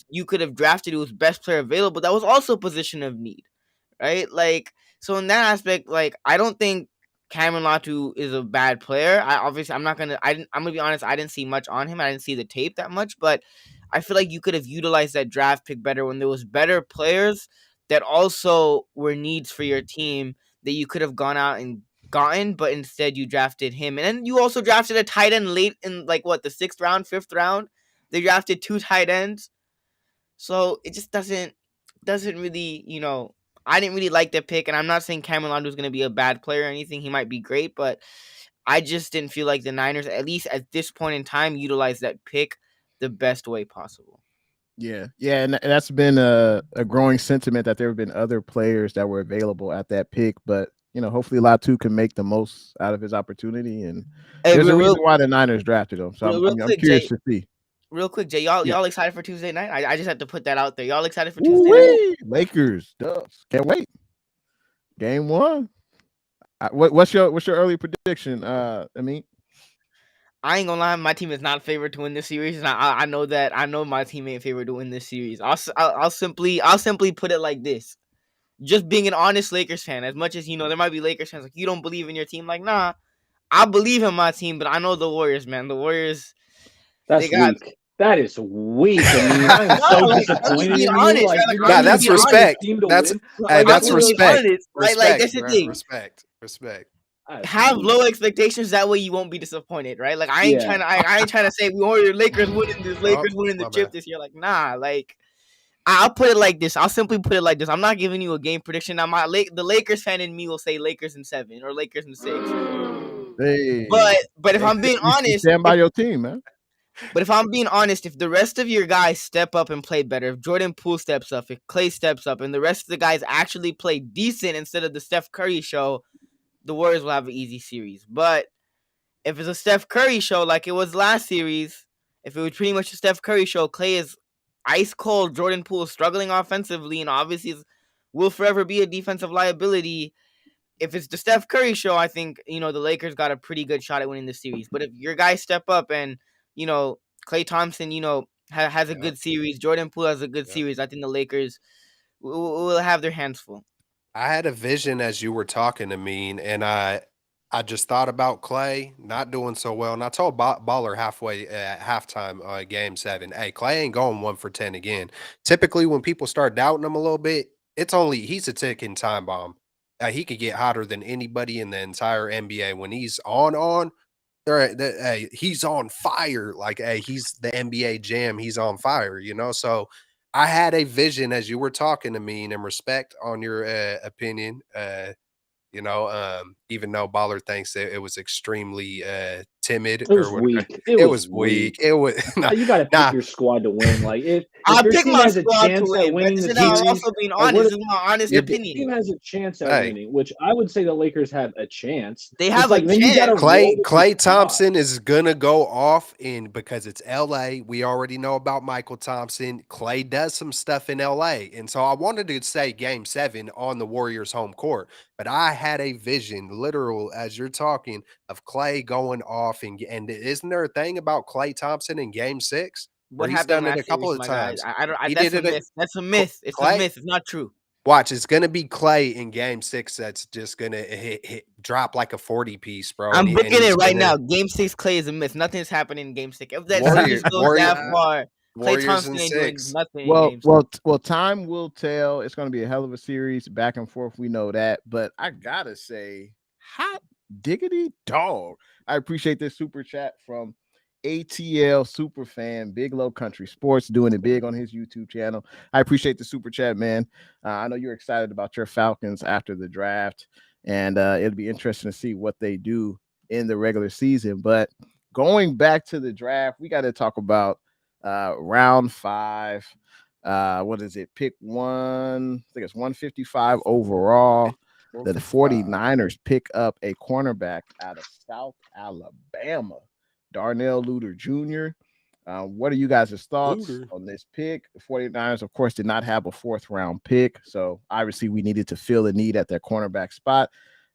you could have drafted, who was best player available. That was also a position of need. Right? So in that aspect, I don't think Cameron Latu is a bad player. I'm gonna be honest. I didn't see much on him. I didn't see the tape that much, but I feel like you could have utilized that draft pick better when there was better players that also were needs for your team that you could have gone out and gotten, but instead you drafted him. And then you also drafted a tight end late in like what, the 6th round, 5th round. They drafted 2 tight ends. So it just doesn't really, I didn't really like the pick, and I'm not saying Cameron Latu is going to be a bad player or anything. He might be great, but I just didn't feel like the Niners, at least at this point in time, utilized that pick the best way possible. Yeah, and that's been a growing sentiment that there have been other players that were available at that pick, but hopefully Latu can make the most out of his opportunity, and there's a reason why the Niners drafted him. So I'm curious to see. Real quick, Jay, y'all excited for Tuesday night? I just had to put that out there. Y'all excited for Tuesday night? Lakers, Dubs, can't wait. Game 1. What's your early prediction? I ain't gonna lie, my team is not favored to win this series, and I know that. I know my team ain't favored to win this series. I'll simply put it like this: just being an honest Lakers fan. As much as there might be Lakers fans like, you don't believe in your team. Like, nah, I believe in my team, but I know the Warriors, man. The Warriors. That's weak. That is weak. I mean, I'm so disappointed in you. Honest, like, that's respect. That's respect. Right? Like, that's the thing. Respect. Have low expectations. That way you won't be disappointed, right? Like, I ain't trying to say we want your Lakers winning this, winning the chip this year. Like, nah. Like, I'll put it like this. I'll simply put it like this. I'm not giving you a game prediction. Now, the Lakers fan in me will say Lakers in 7 or Lakers in 6. Hey, but if I'm being honest, stand by your team, man. But if I'm being honest, if the rest of your guys step up and play better, if Jordan Poole steps up, if Klay steps up, and the rest of the guys actually play decent instead of the Steph Curry show, the Warriors will have an easy series. But if it's a Steph Curry show like it was last series, if it was pretty much a Steph Curry show, Klay is ice cold, Jordan Poole is struggling offensively, and obviously will forever be a defensive liability. If it's the Steph Curry show, I think, the Lakers got a pretty good shot at winning the series. But if your guys step up and Klay Thompson, has a good series. Jordan Poole has a good series. I think the Lakers will have their hands full. I had a vision as you were talking to me, and I just thought about Klay not doing so well. And I told Baller halfway at halftime, game 7, hey, Klay ain't going 1 for 10 again. Typically, when people start doubting him a little bit, he's a ticking time bomb. He could get hotter than anybody in the entire NBA. When he's on, he's on fire. Like, hey, he's the NBA Jam. He's on fire, So I had a vision as you were talking to me, and in respect on your opinion, even though Baller thinks it was extremely timid. It was weak. It was weak. It was. You got to pick your squad to win. Like, if your team has a chance at winning the series, I'm also being honest. This is my honest opinion. Your team has a chance at winning, which I would say the Lakers have a chance. They have a chance. Klay Thompson is gonna go off because it's LA. We already know about Michael Thompson. Klay does some stuff in LA, and so I wanted to say Game 7 on the Warriors' home court, but I had a vision, literal, as you're talking, of Klay going off, and isn't there a thing about Klay Thompson in Game 6? What he's done it a couple of times. That's a myth. It's a myth. It's not true. Watch, it's gonna be Klay in Game 6. That's just gonna drop like a 40 piece, bro. I'm booking it right now. Game 6, Klay is a myth. Nothing's happening in Game 6. If that series goes that far, Klay Thompson ain't doing nothing. Well, time will tell. It's gonna be a hell of a series, back and forth. We know that, but I gotta say, hot diggity dog. I appreciate this super chat from ATL Superfan, Big Low Country Sports, doing it big on his YouTube channel. I appreciate the super chat, man. I know you're excited about your Falcons after the draft, and it'll be interesting to see what they do in the regular season. But going back to the draft, we got to talk about round 5. What is it? Pick 1. I think it's 155 overall. The 49ers pick up a cornerback out of South Alabama, Darnell Luter Jr. What are you guys' thoughts on this pick? The 49ers, of course, did not have a 4th round pick, so obviously we needed to fill the need at their cornerback spot.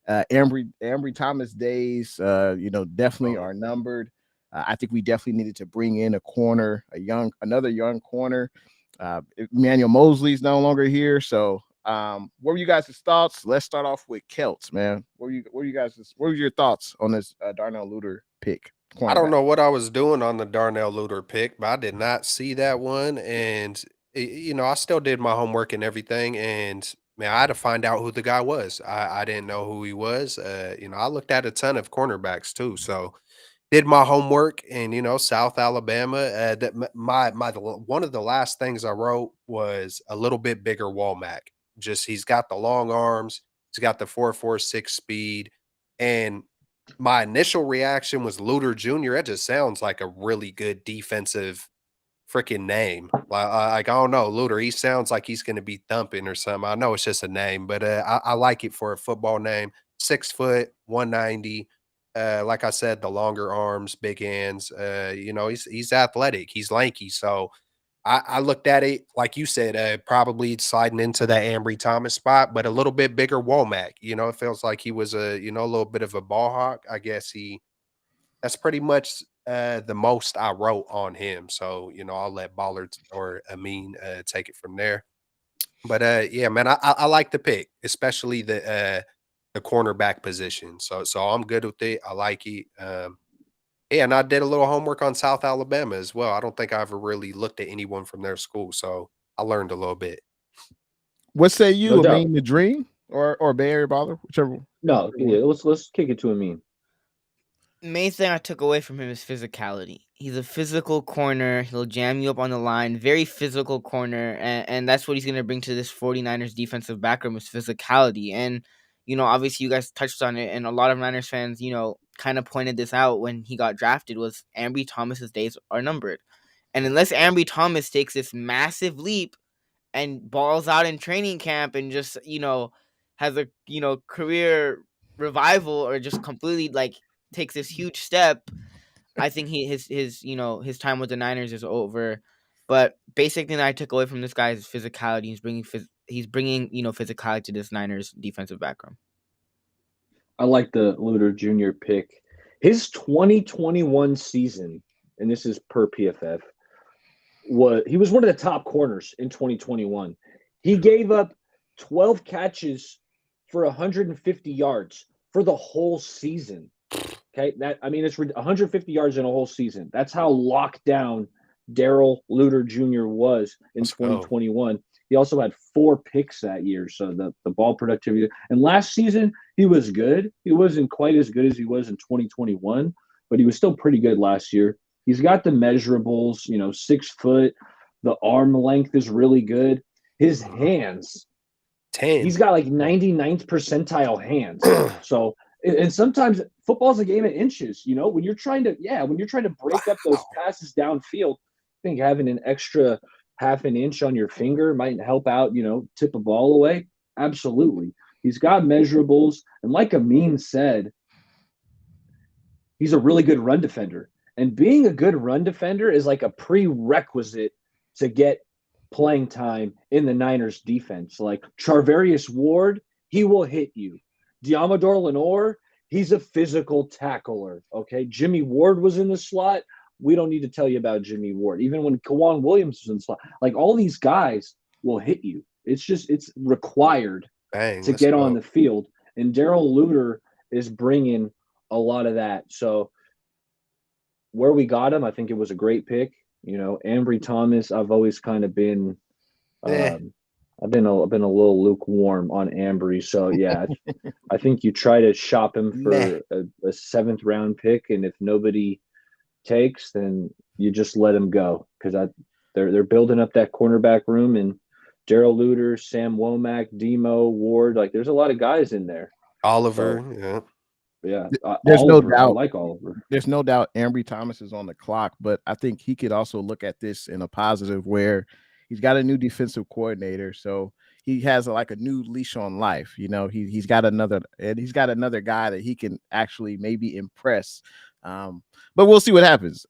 Ambry Thomas days, definitely are numbered. I think we definitely needed to bring in a corner, another young corner. Emmanuel Mosley's no longer here, so What were you guys' thoughts? Let's start off with Celts, man. What were your thoughts on this Darnell Luter pick? I don't Cornerback. know what I was doing on the Darnell Luter pick, but I did not see that one. And, I still did my homework and everything. And, man, I had to find out who the guy was. I didn't know who he was. I looked at a ton of cornerbacks too. So, did my homework and, South Alabama. That one of the last things I wrote was a little bit bigger Womack. Just he's got the long arms, he's got the 4.46 speed, and my initial reaction was Luter Jr. That just sounds like a really good defensive freaking name. Like I don't know, Luter. He sounds like he's going to be thumping or something. I know it's just a name, but I like it for a football name. 6 foot, 190. Like I said, the longer arms, big hands. He's athletic. He's lanky. So I looked at it like you said, probably sliding into that Ambry Thomas spot, but a little bit bigger Womack. It feels like he was a little bit of a ball hawk. I guess that's pretty much the most I wrote on him. So, I'll let Ballard or Amin take it from there. But yeah, man, I like the pick, especially the cornerback position. So I'm good with it. I like it. Yeah, and I did a little homework on South Alabama as well. I don't think I ever really looked at anyone from their school, so I learned a little bit. What say you, No doubt. Amin the Dream or Bay Area Baller, whichever one? No, yeah, let's kick it to Amin. Main thing I took away from him is physicality. He's a physical corner. He'll jam you up on the line. Very physical corner. And that's what he's going to bring to this 49ers defensive backroom is physicality. And, obviously you guys touched on it. And a lot of Niners fans, kind of pointed this out when he got drafted was Ambry Thomas's days are numbered. And unless Ambry Thomas takes this massive leap and balls out in training camp and just, has a, career revival or just completely takes this huge step, I think his time with the Niners is over. But basic thing that I took away from this guy is physicality. He's bringing physicality to this Niners defensive background. I like the Luter Jr. pick. His 2021 season, and this is per PFF, he was one of the top corners in 2021. He gave up 12 catches for 150 yards for the whole season. Okay, it's 150 yards in a whole season. That's how locked down Darrell Luter Jr. was in 2021. He also had 4 picks that year, so the ball productivity. And last season, he was good. He wasn't quite as good as he was in 2021, but he was still pretty good last year. He's got the measurables, 6 foot. The arm length is really good. His hands, 10. He's got 99th percentile hands. So, and sometimes football's a game of inches. When you're trying to break up those passes downfield, I think having an extra half an inch on your finger might help out, tip a ball away. Absolutely. He's got measurables. And like Amin said, he's a really good run defender. And being a good run defender is like a prerequisite to get playing time in the Niners defense. Like Charvarius Ward, he will hit you. Diamador Lenore, he's a physical tackler. Okay. Jimmy Ward was in the slot. We don't need to tell you about Jimmy Ward. Even when Kawan Williams was in the slot, all these guys will hit you. It's required to get on the field. And Darrell Luter is bringing a lot of that. So where we got him, I think it was a great pick. Ambry Thomas, I've always kind of been I've been a little lukewarm on Ambry. So yeah, I think you try to shop him for a 7th round pick, and if nobody takes, then you just let him go, because they're building up that cornerback room, and Darrell Luter, Sam Womack, Demo, Ward, there's a lot of guys in there. Oliver, so, yeah. There's Oliver, no doubt. I like Oliver. There's no doubt Ambry Thomas is on the clock, but I think he could also look at this in a positive where he's got a new defensive coordinator, so he has a new leash on life. He's got another guy that he can actually maybe impress. But we'll see what happens.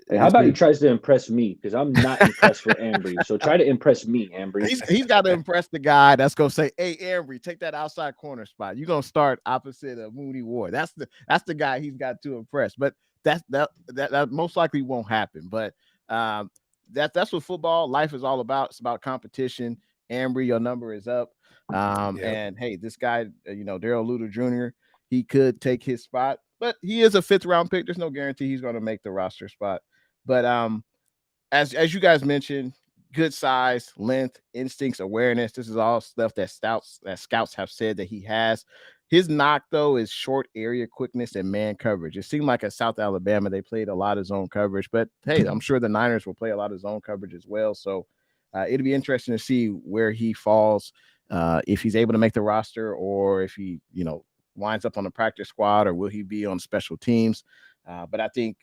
Hey, how about he tries to impress me? Because I'm not impressed for Ambry. So try to impress me, Ambry. He's got to impress the guy that's gonna say, "Hey, Ambry, take that outside corner spot. You're gonna start opposite of Mooney Ward." That's the guy he's got to impress. But that most likely won't happen. But that's what football life is all about. It's about competition. Ambry, your number is up. Yep. And hey, this guy, Daryl Luter Jr., he could take his spot, but he is a 5th-round pick. There's no guarantee he's going to make the roster spot. But as you guys mentioned, good size, length, instincts, awareness. This is all stuff that scouts have said that he has. His knock, though, is short area quickness and man coverage. It seemed like at South Alabama they played a lot of zone coverage, but hey, I'm sure the Niners will play a lot of zone coverage as well. So it'll be interesting to see where he falls, if he's able to make the roster, or if he, winds up on the practice squad, or will he be on special teams. But I think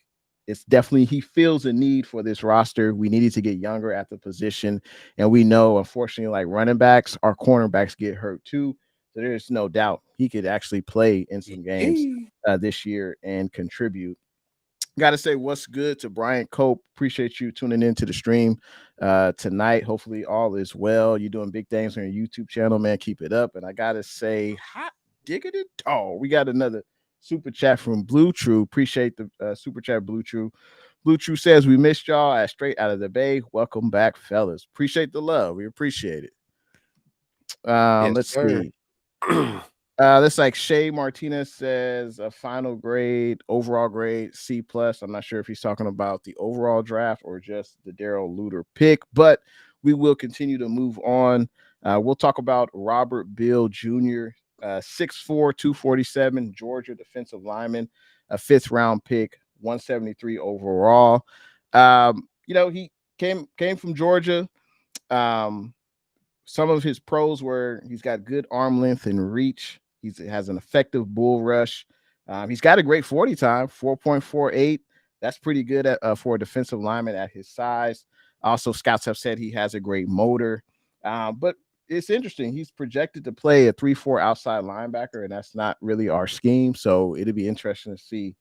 it's definitely, he feels a need for this roster. We needed to get younger at the position, and we know, unfortunately, like running backs, our cornerbacks get hurt too. So there's no doubt he could actually play in some games this year and contribute. Got to say what's good to Brian Cope. Appreciate you tuning into the stream tonight. Hopefully all is well. You're doing big things on your YouTube channel, man. Keep it up. And I got to say, hot diggity dog. We got another super chat from Blue True. Appreciate the super chat, Blue True. Blue True says, we missed y'all at Straight Out of the Bay. Welcome back, fellas. Appreciate the love. We appreciate it. Yes, Let's sir. see. That's like Shay Martinez says a final grade, overall grade C plus. I'm not sure if he's talking about the overall draft or just the Daryl Luter pick, but we will continue to move on. We'll talk about Robert Beal Jr., 6'4", 247, Georgia defensive lineman, a 5th-round pick, 173 overall. He came from Georgia. Some of his pros were he's got good arm length and reach. He has an effective bull rush. He's got a great 40 time, 4.48. That's pretty good for a defensive lineman at his size. Also, scouts have said he has a great motor. But it's interesting. He's projected to play a 3-4 outside linebacker, and that's not really our scheme. So it'll be interesting to see,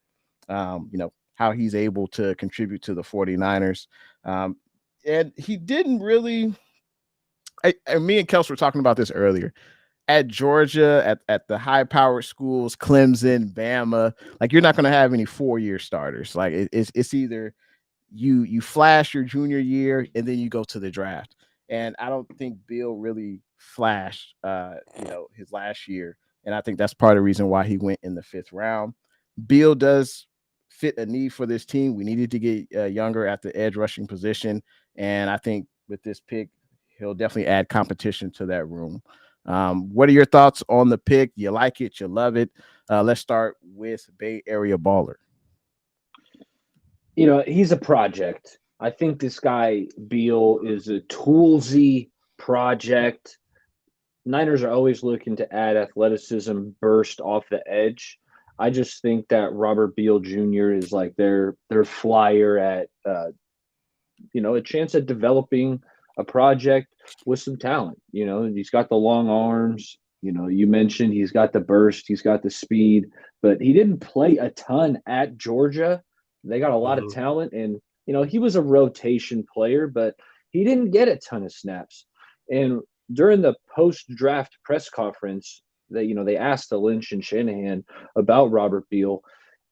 how he's able to contribute to the 49ers. And he didn't really – me and Kels were talking about this earlier. At Georgia, at the high-powered schools, Clemson, Bama, like you're not going to have any 4-year starters. Like it's either you flash your junior year and then you go to the draft. And I don't think Bill really flashed, his last year. And I think that's part of the reason why he went in the 5th round. Bill does fit a need for this team. We needed to get younger at the edge rushing position. And I think with this pick, he'll definitely add competition to that room. What are your thoughts on the pick? You like it? You love it? Let's start with Bay Area Baller. He's a project. I think this guy, Beal, is a toolsy project. Niners are always looking to add athleticism, burst off the edge. I just think that Robert Beal Jr. is like their flyer at, a chance at developing a project with some talent. He's got the long arms. You mentioned he's got the burst, he's got the speed, but he didn't play a ton at Georgia. They got a lot of talent, and he was a rotation player, but he didn't get a ton of snaps. And during the post-draft press conference, they asked Lynch and Shanahan about Robert Beal,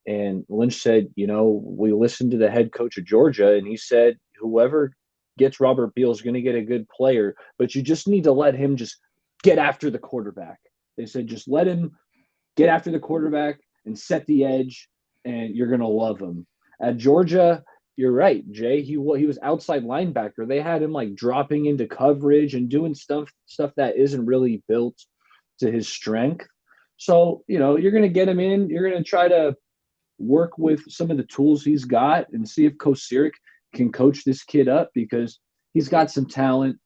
and Lynch said, we listened to the head coach of Georgia, and he said, whoever gets Robert Beal is going to get a good player, but you just need to let him just get after the quarterback. They said, just let him get after the quarterback and set the edge, and you're going to love him. At Georgia, you're right, Jay. He was outside linebacker. They had him like dropping into coverage and doing stuff that isn't really built to his strength. So, you're going to get him in. You're going to try to work with some of the tools he's got and see if Kosirik can coach this kid up, because he's got some talent.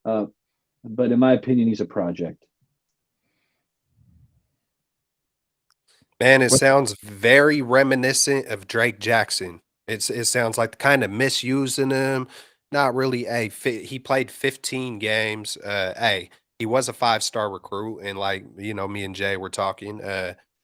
But in my opinion, he's a project. Man, it sounds very reminiscent of Drake Jackson. It sounds like the kind of misusing him. Not really. He played 15 games. He was a 5-star recruit, and like me and Jay were talking.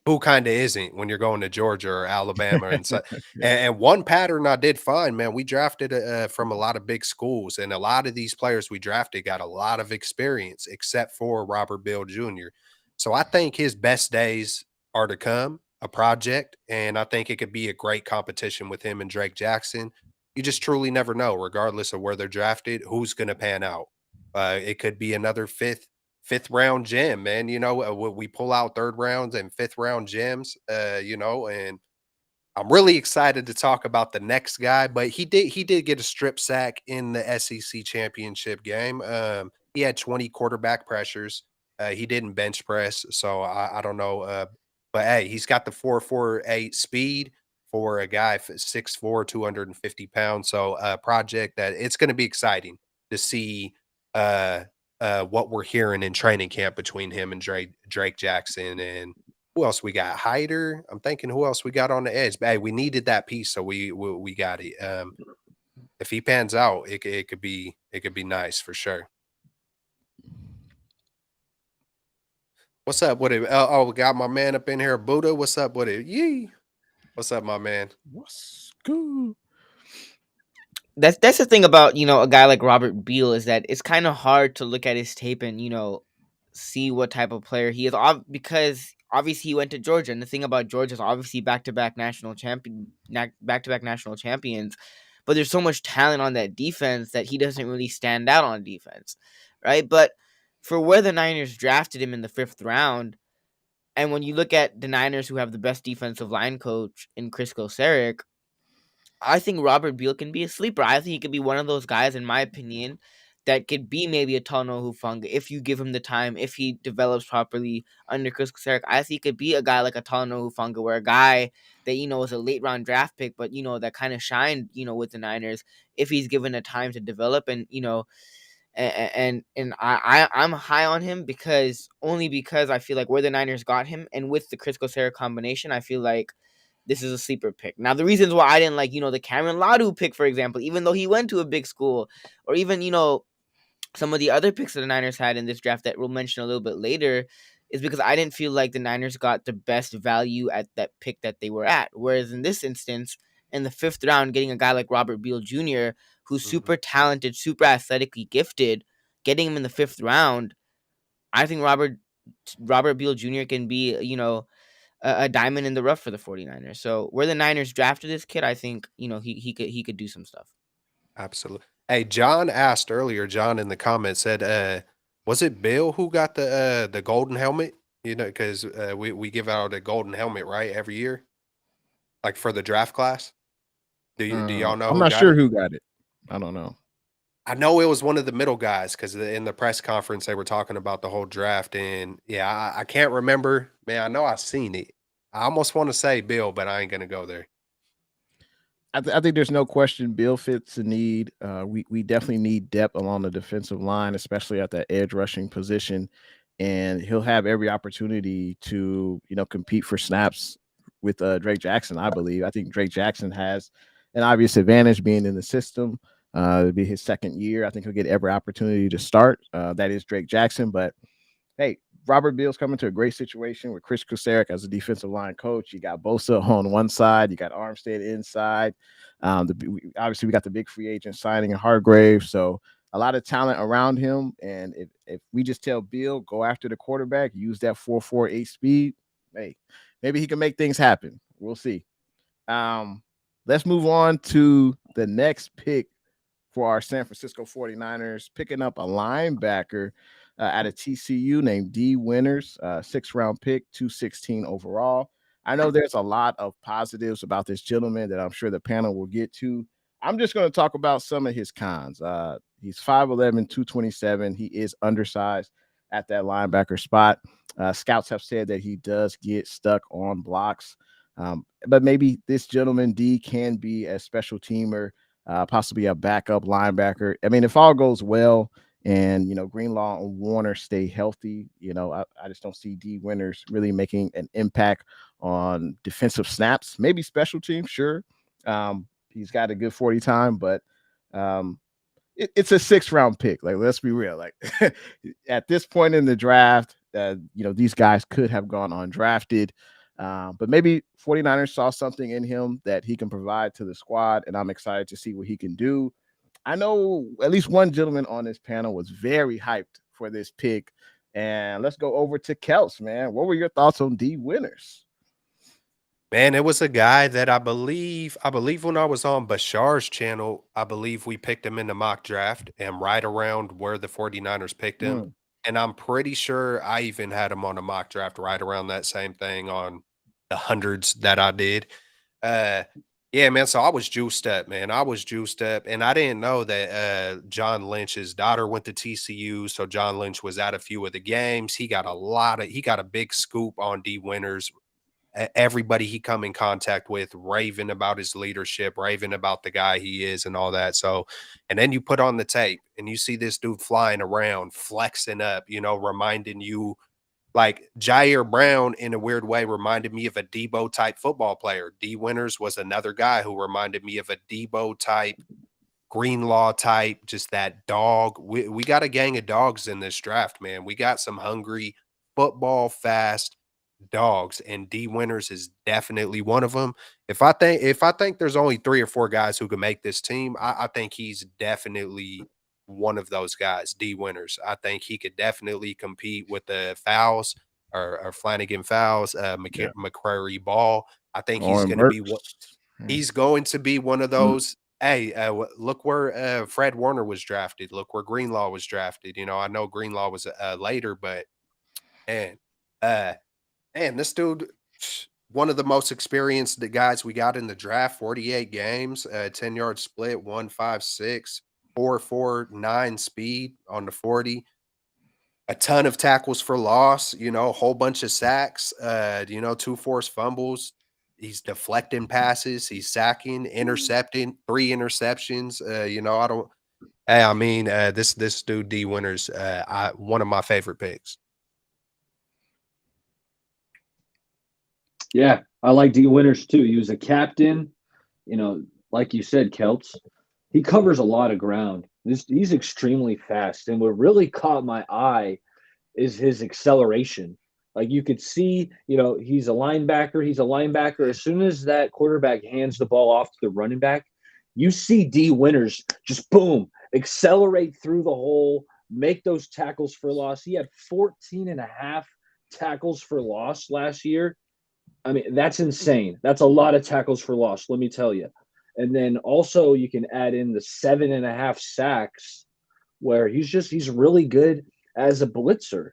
Who kind of isn't when you're going to Georgia or Alabama and so. And one pattern I did find, man, we drafted from a lot of big schools, and a lot of these players we drafted got a lot of experience, except for Robert Bill Jr. So I think his best days are to come, a project, and I think it could be a great competition with him and Drake Jackson. You just truly never know, regardless of where they're drafted, who's going to pan out. It could be another fifth round gem, man. We pull out third rounds and fifth round gems, and I'm really excited to talk about the next guy, but he did get a strip sack in the SEC championship game. He had 20 quarterback pressures. He didn't bench press, so I don't know. But hey, he's got the 4.48 speed for a guy 6'4", 250 pounds. So project that it's going to be exciting to see uh what we're hearing in training camp between him and Drake Jackson. And who else we got? Hyder. I'm thinking who else we got on the edge. But hey, we needed that piece, so we got it. If he pans out, it could be nice for sure. What's up with it? Oh, we got my man up in here, Buddha. What's up with it? Yee. What's up, my man? What's good? That's the thing about a guy like Robert Beal, is that it's kind of hard to look at his tape and see what type of player he is, because obviously he went to Georgia, and the thing about Georgia is obviously back-to-back national champions, but there's so much talent on that defense that he doesn't really stand out on defense, right? But for where the Niners drafted him in the 5th round, and when you look at the Niners, who have the best defensive line coach in Chris Kosaric, I think Robert Beal can be a sleeper. I think he could be one of those guys, in my opinion, that could be maybe a Talanoa Hufanga if you give him the time, if he develops properly under Chris Kosaric. I think he could be a guy like a Talanoa Hufanga, where a guy that is a late round draft pick, but that kind of shined with the Niners, if he's given the time to develop. And I'm high on him because I feel like where the Niners got him, and with the Chris Kosaric combination, I feel like this is a sleeper pick. Now, the reasons why I didn't like, the Cameron Latu pick, for example, even though he went to a big school, or even, some of the other picks that the Niners had in this draft that we'll mention a little bit later, is because I didn't feel like the Niners got the best value at that pick that they were at. Whereas in this instance, in the 5th round, getting a guy like Robert Beal Jr., who's super talented, super athletically gifted, getting him in the 5th round, I think Robert Beal Jr. can be, a diamond in the rough for the 49ers. So where the Niners drafted this kid, I think, he could do some stuff. Absolutely. Hey, John asked earlier. John in the comments said, "Was it Bill who got the golden helmet? Because we give out a golden helmet, right, every year, like for the draft class. Do y'all know I'm who not got sure it? who got it. I don't know. I know it was one of the middle guys, because in the press conference they were talking about the whole draft, and yeah, I can't remember. Man, I know I've seen it. I almost want to say Bill, but I ain't gonna go there. I think there's no question Bill fits the need. We definitely need depth along the defensive line, especially at that edge rushing position, and he'll have every opportunity to compete for snaps with Drake Jackson. I believe. I think Drake Jackson has an obvious advantage being in the system. It'll be his 2nd year. I think he'll get every opportunity to start. That is Drake Jackson, but hey, Robert Beal's coming to a great situation with Chris Kosaric as a defensive line coach. You got Bosa on one side, you got Armstead inside. Obviously, we got the big free agent signing in Hargrave, so a lot of talent around him. And if we just tell Beal, go after the quarterback, use that 4.48 speed, hey, maybe he can make things happen. We'll see. Let's move on to the next pick for our San Francisco 49ers, picking up a linebacker out of TCU named D. Winters, 6th round pick, 216 overall. I know there's a lot of positives about this gentleman that I'm sure the panel will get to. I'm just going to talk about some of his cons. He's 5'11", 227. He is undersized at that linebacker spot. Scouts have said that he does get stuck on blocks. But maybe this gentleman, D, can be a special teamer, possibly a backup linebacker. I mean, if all goes well and, Greenlaw and Warner stay healthy, I just don't see D. Winters really making an impact on defensive snaps. Maybe special teams, sure. He's got a good 40 time, but it's a 6th round pick. Like, let's be real. Like, at this point in the draft, these guys could have gone undrafted. But maybe 49ers saw something in him that he can provide to the squad, and I'm excited to see what he can do. I know at least one gentleman on this panel was very hyped for this pick. And let's go over to Kels, man. What were your thoughts on D. Winters? Man, it was a guy that I believe when I was on Bashar's channel, I believe we picked him in the mock draft and right around where the 49ers picked him. Mm. And I'm pretty sure I even had him on a mock draft right around that same thing on the hundreds that I did. Uh yeah, man. So I was juiced up, man. I was juiced up. And I didn't know that John Lynch's daughter went to TCU. So John Lynch was at a few of the games. He got a big scoop on D Winters, everybody he come in contact with raving about his leadership, raving about the guy he is and all that. So, and then you put on the tape and you see this dude flying around, flexing up, reminding you like Jair Brown in a weird way reminded me of a Debo type football player. D Winters was another guy who reminded me of a Debo type, Greenlaw type, just that dog. We got a gang of dogs in this draft, man. We got some hungry, football fast dogs, and D Winters is definitely one of them. If I think there's only 3 or 4 guys who can make this team, I think he's definitely one of those guys. D Winters. I think he could definitely compete with the Fowles or Flanagan Fowles, Yeah. McCrary Ball. I think he's Owen going to be what Burks. Yeah. he's going to be one of Mm. those. Hey, look where Fred Warner was drafted. Look where Greenlaw was drafted. I know Greenlaw was later, but man, uh, man, this dude, one of the most experienced guys we got in the draft. 48 games, 10-yard split, 1.56, 4.49 speed on the 40. A ton of tackles for loss, a whole bunch of sacks, 2 forced fumbles. He's deflecting passes, he's sacking, intercepting, 3 interceptions. I don't hey, I mean, this dude D Winters, one of my favorite picks. Yeah, I like D Winters too. He was a captain, like you said, Kelts. He covers a lot of ground. He's extremely fast, and what really caught my eye is his acceleration. Like you could see, he's a linebacker. He's a linebacker. As soon as that quarterback hands the ball off to the running back, you see D Winters just boom, accelerate through the hole, make those tackles for loss. He had 14 and a half tackles for loss last year. I mean, that's insane. That's a lot of tackles for loss, let me tell you. And then also you can add in the 7.5 sacks where he's really good as a blitzer,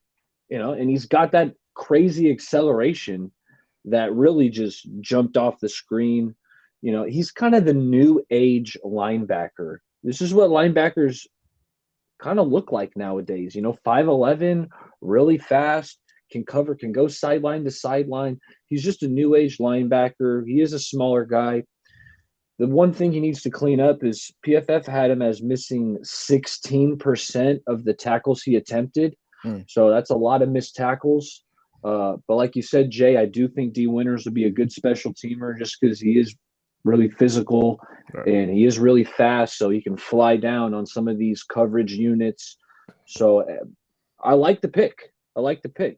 and he's got that crazy acceleration that really just jumped off the screen. He's kind of the new age linebacker. This is what linebackers kind of look like nowadays. 5'11", really fast, can cover, can go sideline to sideline. He's just a new age linebacker. He is a smaller guy. The one thing he needs to clean up is PFF had him as missing 16% of the tackles he attempted. So that's a lot of missed tackles. But like you said, Jay, I do think D Winters would be a good special teamer just because he is really physical and he is really fast. So he can fly down on some of these coverage units. So I like the pick.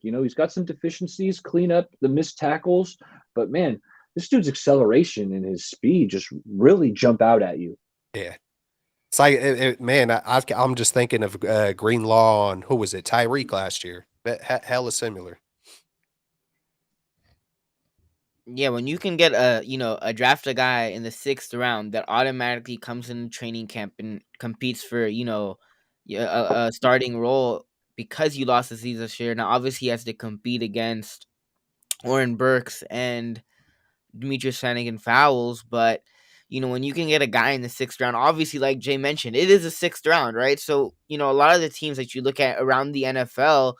He's got some deficiencies, clean up the missed tackles. But man, this dude's acceleration and his speed just really jump out at you. Yeah. It's like, man, I'm just thinking of Greenlaw on, who was it, Tyreek last year. But hella similar. Yeah, when you can get a draft a guy in the 6th round that automatically comes in training camp and competes for a starting role because you lost the season share. Now, obviously, he has to compete against Oren Burks and Demetrius Flanagan Fowles, but when you can get a guy in the 6th round, obviously, like Jay mentioned, it is a 6th round, right? So, a lot of the teams that you look at around the NFL,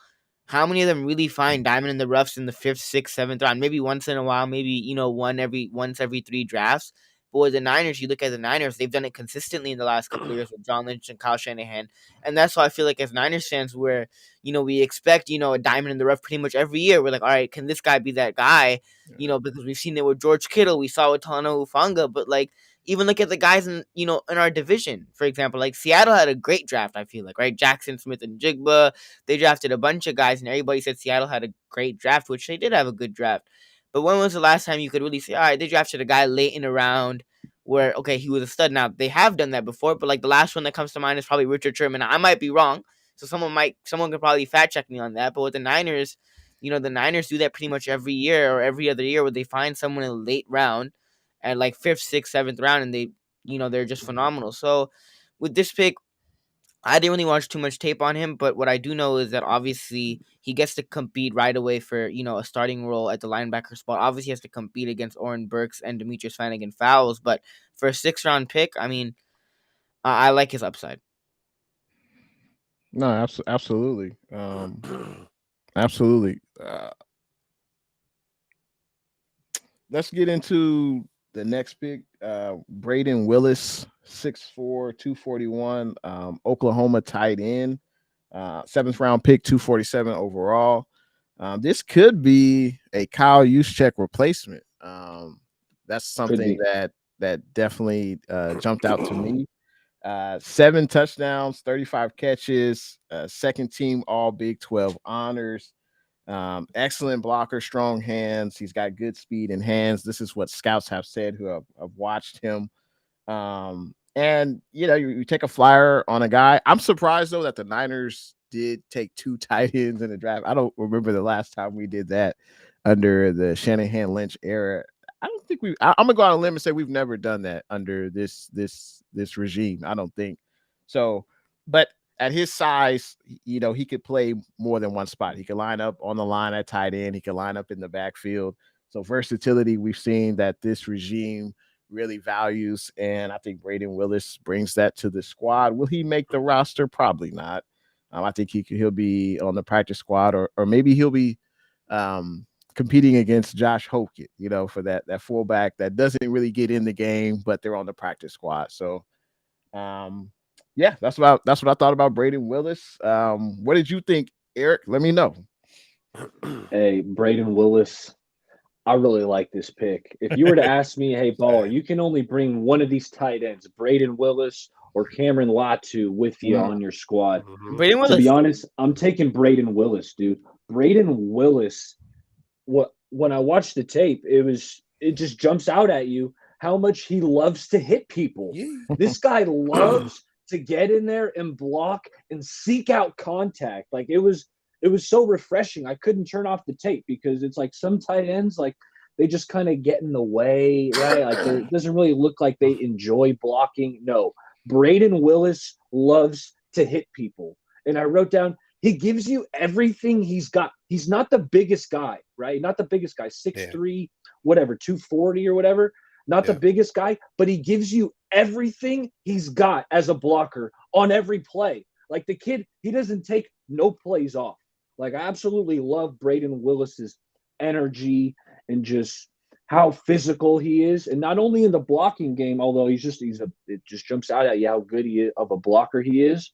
how many of them really find diamond in the roughs in the 5th, 6th, 7th round? Maybe once in a while, maybe, once every 3 drafts. But with the Niners, you look at the Niners, they've done it consistently in the last couple of years with John Lynch and Kyle Shanahan. And that's why I feel like as Niners fans, where, we expect, a diamond in the rough pretty much every year. We're like, all right, can this guy be that guy? Because we've seen it with George Kittle, we saw with Tano Ufanga, but like, even look at the guys in our division, for example, like Seattle had a great draft, I feel like, right? Jackson Smith and Jigba, they drafted a bunch of guys, and everybody said Seattle had a great draft, which they did have a good draft. But when was the last time you could really say, all right, they drafted a guy late in a round where, okay, he was a stud? Now, they have done that before, but like the last one that comes to mind is probably Richard Sherman. I might be wrong, so someone could probably fact check me on that. But with the Niners, The Niners do that pretty much every year or every other year, where they find someone in the late round, at like 5th, 6th, 7th round, and they're just phenomenal. So with this pick, I didn't really watch too much tape on him, but what I do know is that obviously he gets to compete right away for a starting role at the linebacker spot. Obviously, he has to compete against Oren Burks and Demetrius Flanagan-Fowles, but for a 6th-round pick, I mean, I like his upside. No, absolutely, absolutely. Let's get into the next pick. Braden Willis, 6'4", 241, Oklahoma tight end, 7th-round pick, 247 overall. This could be a Kyle Juszczyk replacement. That's something that definitely jumped out to me. 7 touchdowns, 35 catches, second team All Big 12 honors. Excellent blocker, strong hands. He's got good speed and hands. This is what scouts have said who have watched him. And you take a flyer on a guy. I'm surprised though that the Niners did take 2 tight ends in the draft. I don't remember the last time we did that under the Shanahan Lynch era. I don't think I'm gonna go on a limb and say we've never done that under this regime. I don't think so. But at his size, he could play more than one spot. He could line up on the line at tight end. He could line up in the backfield. So versatility, we've seen that this regime really values, and I think Braden Willis brings that to the squad. Will he make the roster? Probably not. I think he'll be on the practice squad, or maybe he'll be competing against Josh Hokett, for that fullback that doesn't really get in the game, but they're on the practice squad. So, yeah, that's what I thought about Braden Willis. What did you think, Eric? Let me know. Hey, Braden Willis, I really like this pick. If you were to ask me, hey, Baller, you can only bring one of these tight ends, Braden Willis or Cameron Latu, with you on your squad. Braden Willis. To be honest, I'm taking Braden Willis, dude. Braden Willis, when I watched the tape, it just jumps out at you how much he loves to hit people. Yeah. This guy loves to get in there and block and seek out contact. Like it was so refreshing. I couldn't turn off the tape because it's like some tight ends, like they just kind of get in the way, right? Like it doesn't really look like they enjoy blocking. No, Braden Willis loves to hit people. And I wrote down, he gives you everything he's got. He's not the biggest guy, right? Not the biggest guy, 6'3", whatever, 240 or whatever. Not the biggest guy, but he gives you everything he's got as a blocker on every play. Like the kid, he doesn't take no plays off. Like I absolutely love Braden Willis's energy and just how physical he is. And not only in the blocking game, although it just jumps out at you how good he is of a blocker he is.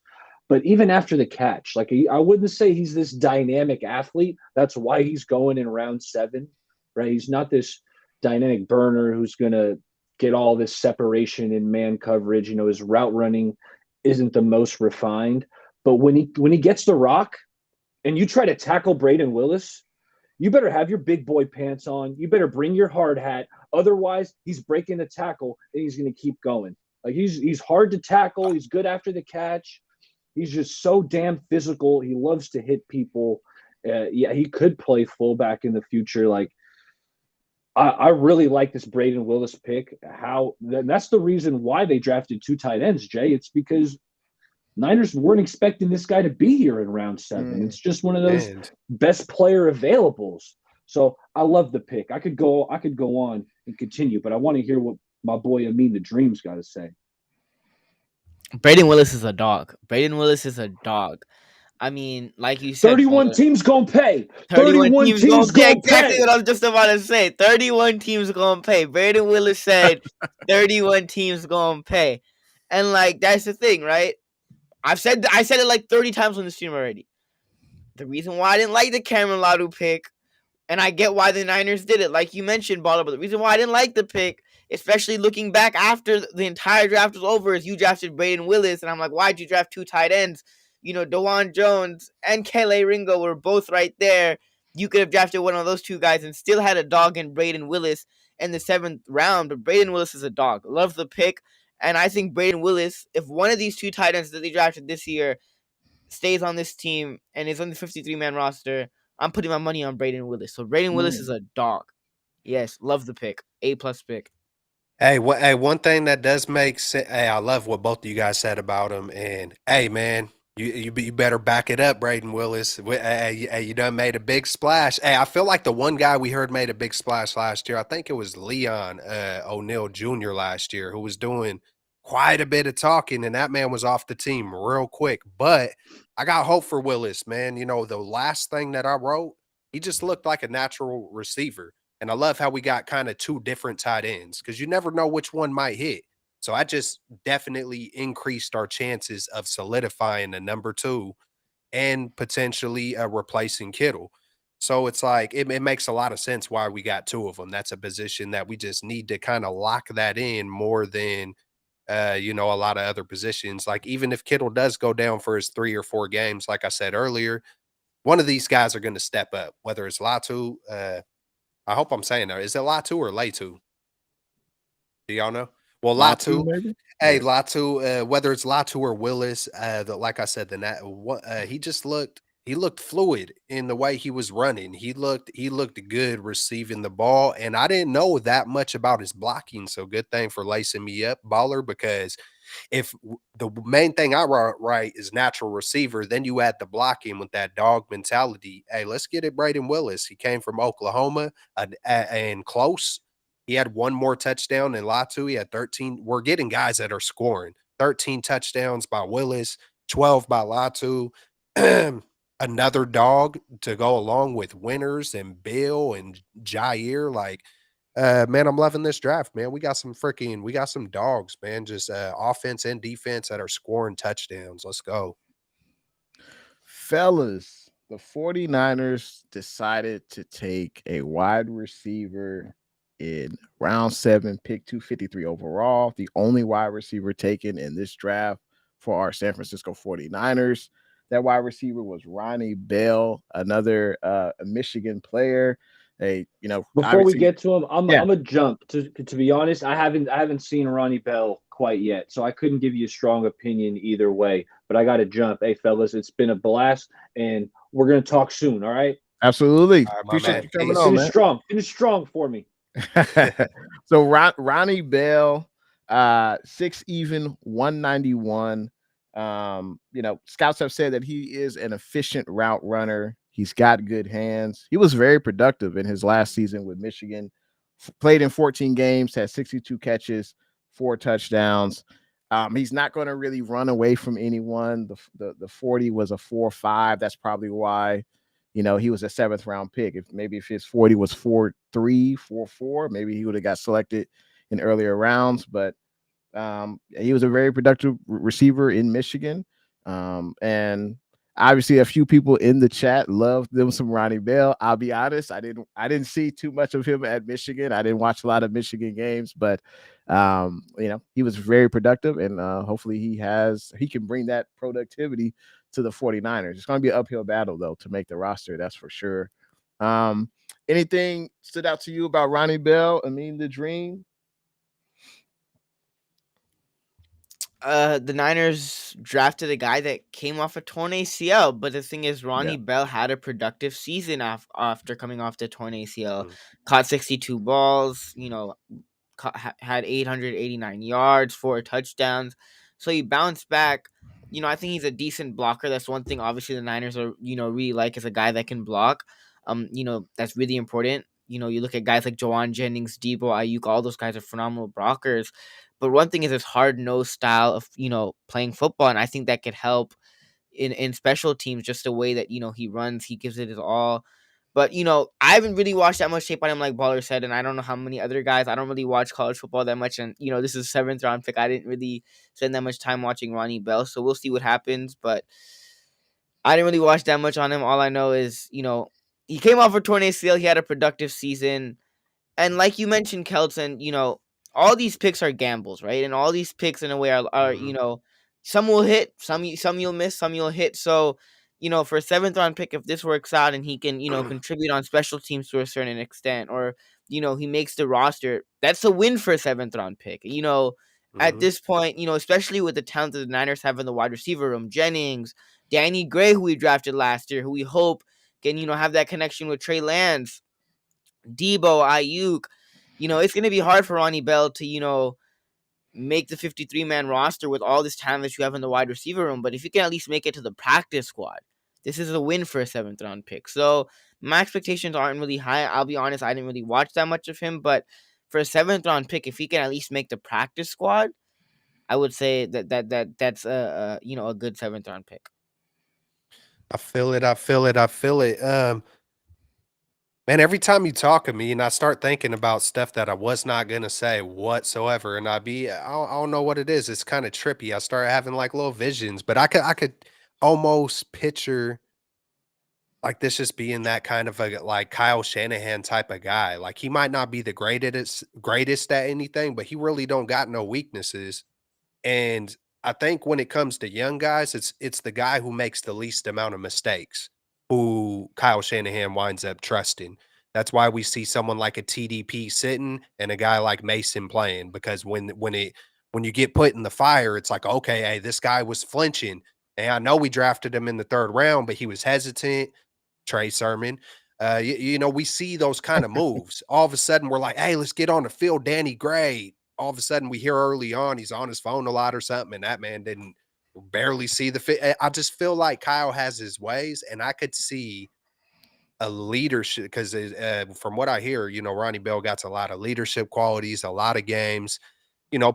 But even after the catch, like I wouldn't say he's this dynamic athlete. That's why he's going in round 7, right? He's not this dynamic burner who's going to get all this separation in man coverage. His route running isn't the most refined. But when he gets the rock and you try to tackle Braden Willis, you better have your big boy pants on. You better bring your hard hat. Otherwise, he's breaking the tackle and he's going to keep going. Like he's hard to tackle. He's good after the catch. He's just so damn physical. He loves to hit people. He could play fullback in the future. Like, I really like this Braden Willis pick. That's the reason why they drafted 2 tight ends, Jay. It's because Niners weren't expecting this guy to be here in round 7. It's just one of those best player availables. So I love the pick. I could go on and continue, but I want to hear what my boy Amin the Dream's got to say. Braden Willis is a dog. I mean, like you said, 31 teams gonna pay. 31 teams gonna pay. Exactly what I was just about to say. 31 teams gonna pay. Braden Willis said 31 teams gonna pay. And like that's the thing, right? I said it like 30 times on the stream already. The reason why I didn't like the Cameron Latu pick, and I get why the Niners did it, like you mentioned, Baller, but the reason why I didn't like the pick, especially looking back after the entire draft was over, is you drafted Braden Willis, and I'm like, why'd you draft 2 tight ends? DeJuan Jones and Kele Ringo were both right there. You could have drafted one of those 2 guys and still had a dog in Braden Willis in the 7th round, but Braden Willis is a dog. Love the pick, and I think Braden Willis, if one of these 2 tight ends that they drafted this year stays on this team and is on the 53-man roster, I'm putting my money on Braden Willis. So Braden Willis is a dog. Yes, love the pick. A+ pick. Hey, one thing that does make sense. Hey, I love what both of you guys said about him. And hey, man, you better back it up, Braden Willis. Hey, you done made a big splash. Hey, I feel like the one guy we heard made a big splash last year. I think it was Leon O'Neal Jr. last year, who was doing quite a bit of talking, and that man was off the team real quick. But I got hope for Willis, man. You know, the last thing that I wrote, he just looked like a natural receiver. And I love how we got kind of two different tight ends because you never know which one might hit. So I just definitely increased our chances of solidifying the number two and potentially replacing Kittle. So it's like it makes a lot of sense why we got two of them. That's a position that we just need to kind of lock that in more than a lot of other positions. Like even if Kittle does go down for his 3 or 4 games, like I said earlier, one of these guys are going to step up. Whether it's Latu, I hope I'm saying that. Is it Latu or Latu? Do y'all know? Well, Latu, Latu, maybe. hey, Yeah. Latu, whether it's Latu or Willis, like I said, he just looked fluid in the way he was running. He looked good receiving the ball, and I didn't know that much about his blocking. So good thing for lacing me up, baller, because if the main thing I wrote right is natural receiver, then you add the blocking with that dog mentality. Hey, let's get it, Braden Willis. He came from Oklahoma and close. He had one more touchdown than Latu. He had 13. We're getting guys that are scoring 13 touchdowns by Willis, 12 by Latu. Another dog to go along with Winters and Bill and Jair. Like, man, I'm loving this draft, man. We got some dogs, man. Just offense and defense that are scoring touchdowns. Let's go. Fellas, the 49ers decided to take a wide receiver in round 7, pick 253 overall, the only wide receiver taken in this draft for our San Francisco 49ers. That wide receiver was Ronnie Bell, another Michigan player. Before we get to him, yeah, I'm a jump. To be honest, I haven't seen Ronnie Bell quite yet, so I couldn't give you a strong opinion either way. But I got to jump. Hey, fellas, it's been a blast, and we're gonna talk soon. All right. absolutely. All right, my Appreciate man. you coming Peace. on, man. Finish strong for me. So Ronnie Bell, 6 even, 191. Scouts have said that he is an efficient route runner. He's got good hands. He was very productive in his last season with Michigan. Played in 14 games, had 62 catches, 4 touchdowns. He's not going to really run away from anyone. The 40 was a 4.5. That's probably why, he was a 7th round pick. If his 40 was 4.3, 4.4, maybe he would have got selected in earlier rounds. But he was a very productive receiver in Michigan. And obviously a few people in the chat loved them some Ronnie Bell. I'll be honest, I didn't see too much of him at Michigan. I didn't watch a lot of Michigan games, but he was very productive, and hopefully he can bring that productivity to the 49ers. It's going to be an uphill battle though to make the roster, that's for sure. Anything stood out to you about Ronnie Bell? I mean, the dream? The Niners drafted a guy that came off a torn ACL, but the thing is, Ronnie Bell had a productive season after coming off the torn ACL. Caught 62 balls, had 889 yards, 4 touchdowns. So he bounced back. I think he's a decent blocker. That's one thing. Obviously, the Niners are really like is a guy that can block. That's really important. You look at guys like Jawan Jennings, Debo, Ayuk. All those guys are phenomenal blockers. But one thing is his hard-nosed style of playing football, and I think that could help in special teams. Just the way that he runs, he gives it his all. But I haven't really watched that much tape on him, like Baller said, and I don't know how many other guys. I don't really watch college football that much, and this is a 7th round pick. I didn't really spend that much time watching Ronnie Bell, so we'll see what happens. But I didn't really watch that much on him. All I know is he came off a torn ACL. He had a productive season. And like you mentioned, Kelton, all these picks are gambles, right? And all these picks in a way are some will hit, some you'll miss, some you'll hit. So, for a 7th round pick, if this works out and he can, contribute on special teams to a certain extent, or, he makes the roster, that's a win for a 7th round pick. At this point, especially with the talent that the Niners have in the wide receiver room, Jennings, Danny Gray, who we drafted last year, who we hope can, have that connection with Trey Lance, Debo, Ayuk. It's going to be hard for Ronnie Bell to, make the 53-man roster with all this talent that you have in the wide receiver room. But if you can at least make it to the practice squad, this is a win for a 7th round pick. So my expectations aren't really high. I'll be honest, I didn't really watch that much of him, but for a 7th round pick, if he can at least make the practice squad, I would say that's a good 7th round pick. I feel it. I feel it. I feel it. Man, every time you talk to me and I start thinking about stuff that I was not gonna say whatsoever, and I don't know what it is. It's kind of trippy. I start having like little visions, but I could almost picture like this just being that kind of a like Kyle Shanahan type of guy. Like he might not be the greatest at anything, but he really don't got no weaknesses. And I think when it comes to young guys, it's the guy who makes the least amount of mistakes who Kyle Shanahan winds up trusting. That's why we see someone like a TDP sitting and a guy like Mason playing, because when you get put in the fire, it's like, okay, hey, this guy was flinching. And I know we drafted him in the 3rd round, but he was hesitant. Trey Sermon. We see those kind of moves. All of a sudden, we're like, hey, let's get on the field, Danny Gray. All of a sudden, we hear early on he's on his phone a lot or something, and that man didn't barely see the fit. I just feel like Kyle has his ways, and I could see a leadership because from what I hear, Ronnie Bell got a lot of leadership qualities, a lot of games.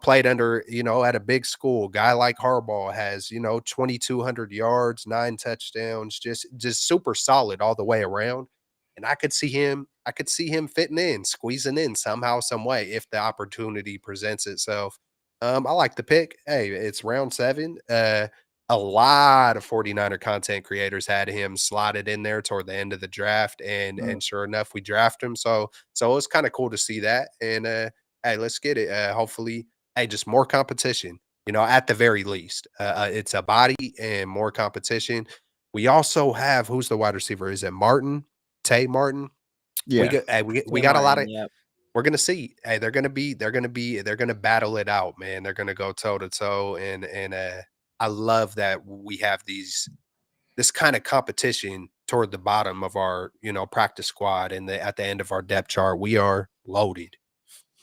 Played under, at a big school. Guy like Harbaugh has, 2,200 yards, 9 touchdowns, just super solid all the way around. And I could see him fitting in, squeezing in somehow, some way if the opportunity presents itself. I like the pick. Hey, it's round 7. A lot of 49er content creators had him slotted in there toward the end of the draft, and sure enough, we draft him. So it was kind of cool to see that. And hey, let's get it. Hopefully, hey, just more competition, at the very least. It's a body and more competition. We also have, who's the wide receiver? Is it Martin? Tay Martin? We Yeah. got hey, we Tay got a lot of Martin, yep. we're gonna see. Hey, they're gonna battle it out, man. They're gonna go toe to toe. And I love that we have this kind of competition toward the bottom of our, practice squad, and at the end of our depth chart. We are loaded.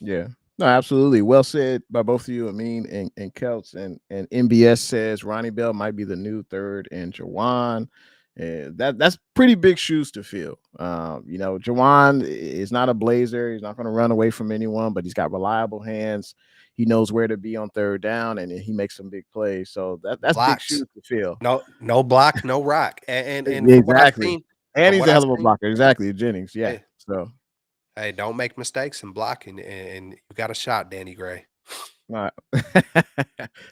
Yeah. No, absolutely. Well said by both of you, Amin and Kelts. And MBS says Ronnie Bell might be the new 3rd and Jawan. That's pretty big shoes to fill. Jawan is not a blazer. He's not going to run away from anyone, but he's got reliable hands. He knows where to be on 3rd down, and he makes some big plays. So that's big Blocks. shoes to fill. No block, no rock. And from what I've Exactly. seen, And from he's what a I've hell of a seen, blocker. Exactly. Jennings. Yeah. hey, So hey, don't make mistakes in blocking, and you got a shot, Danny Gray. all right.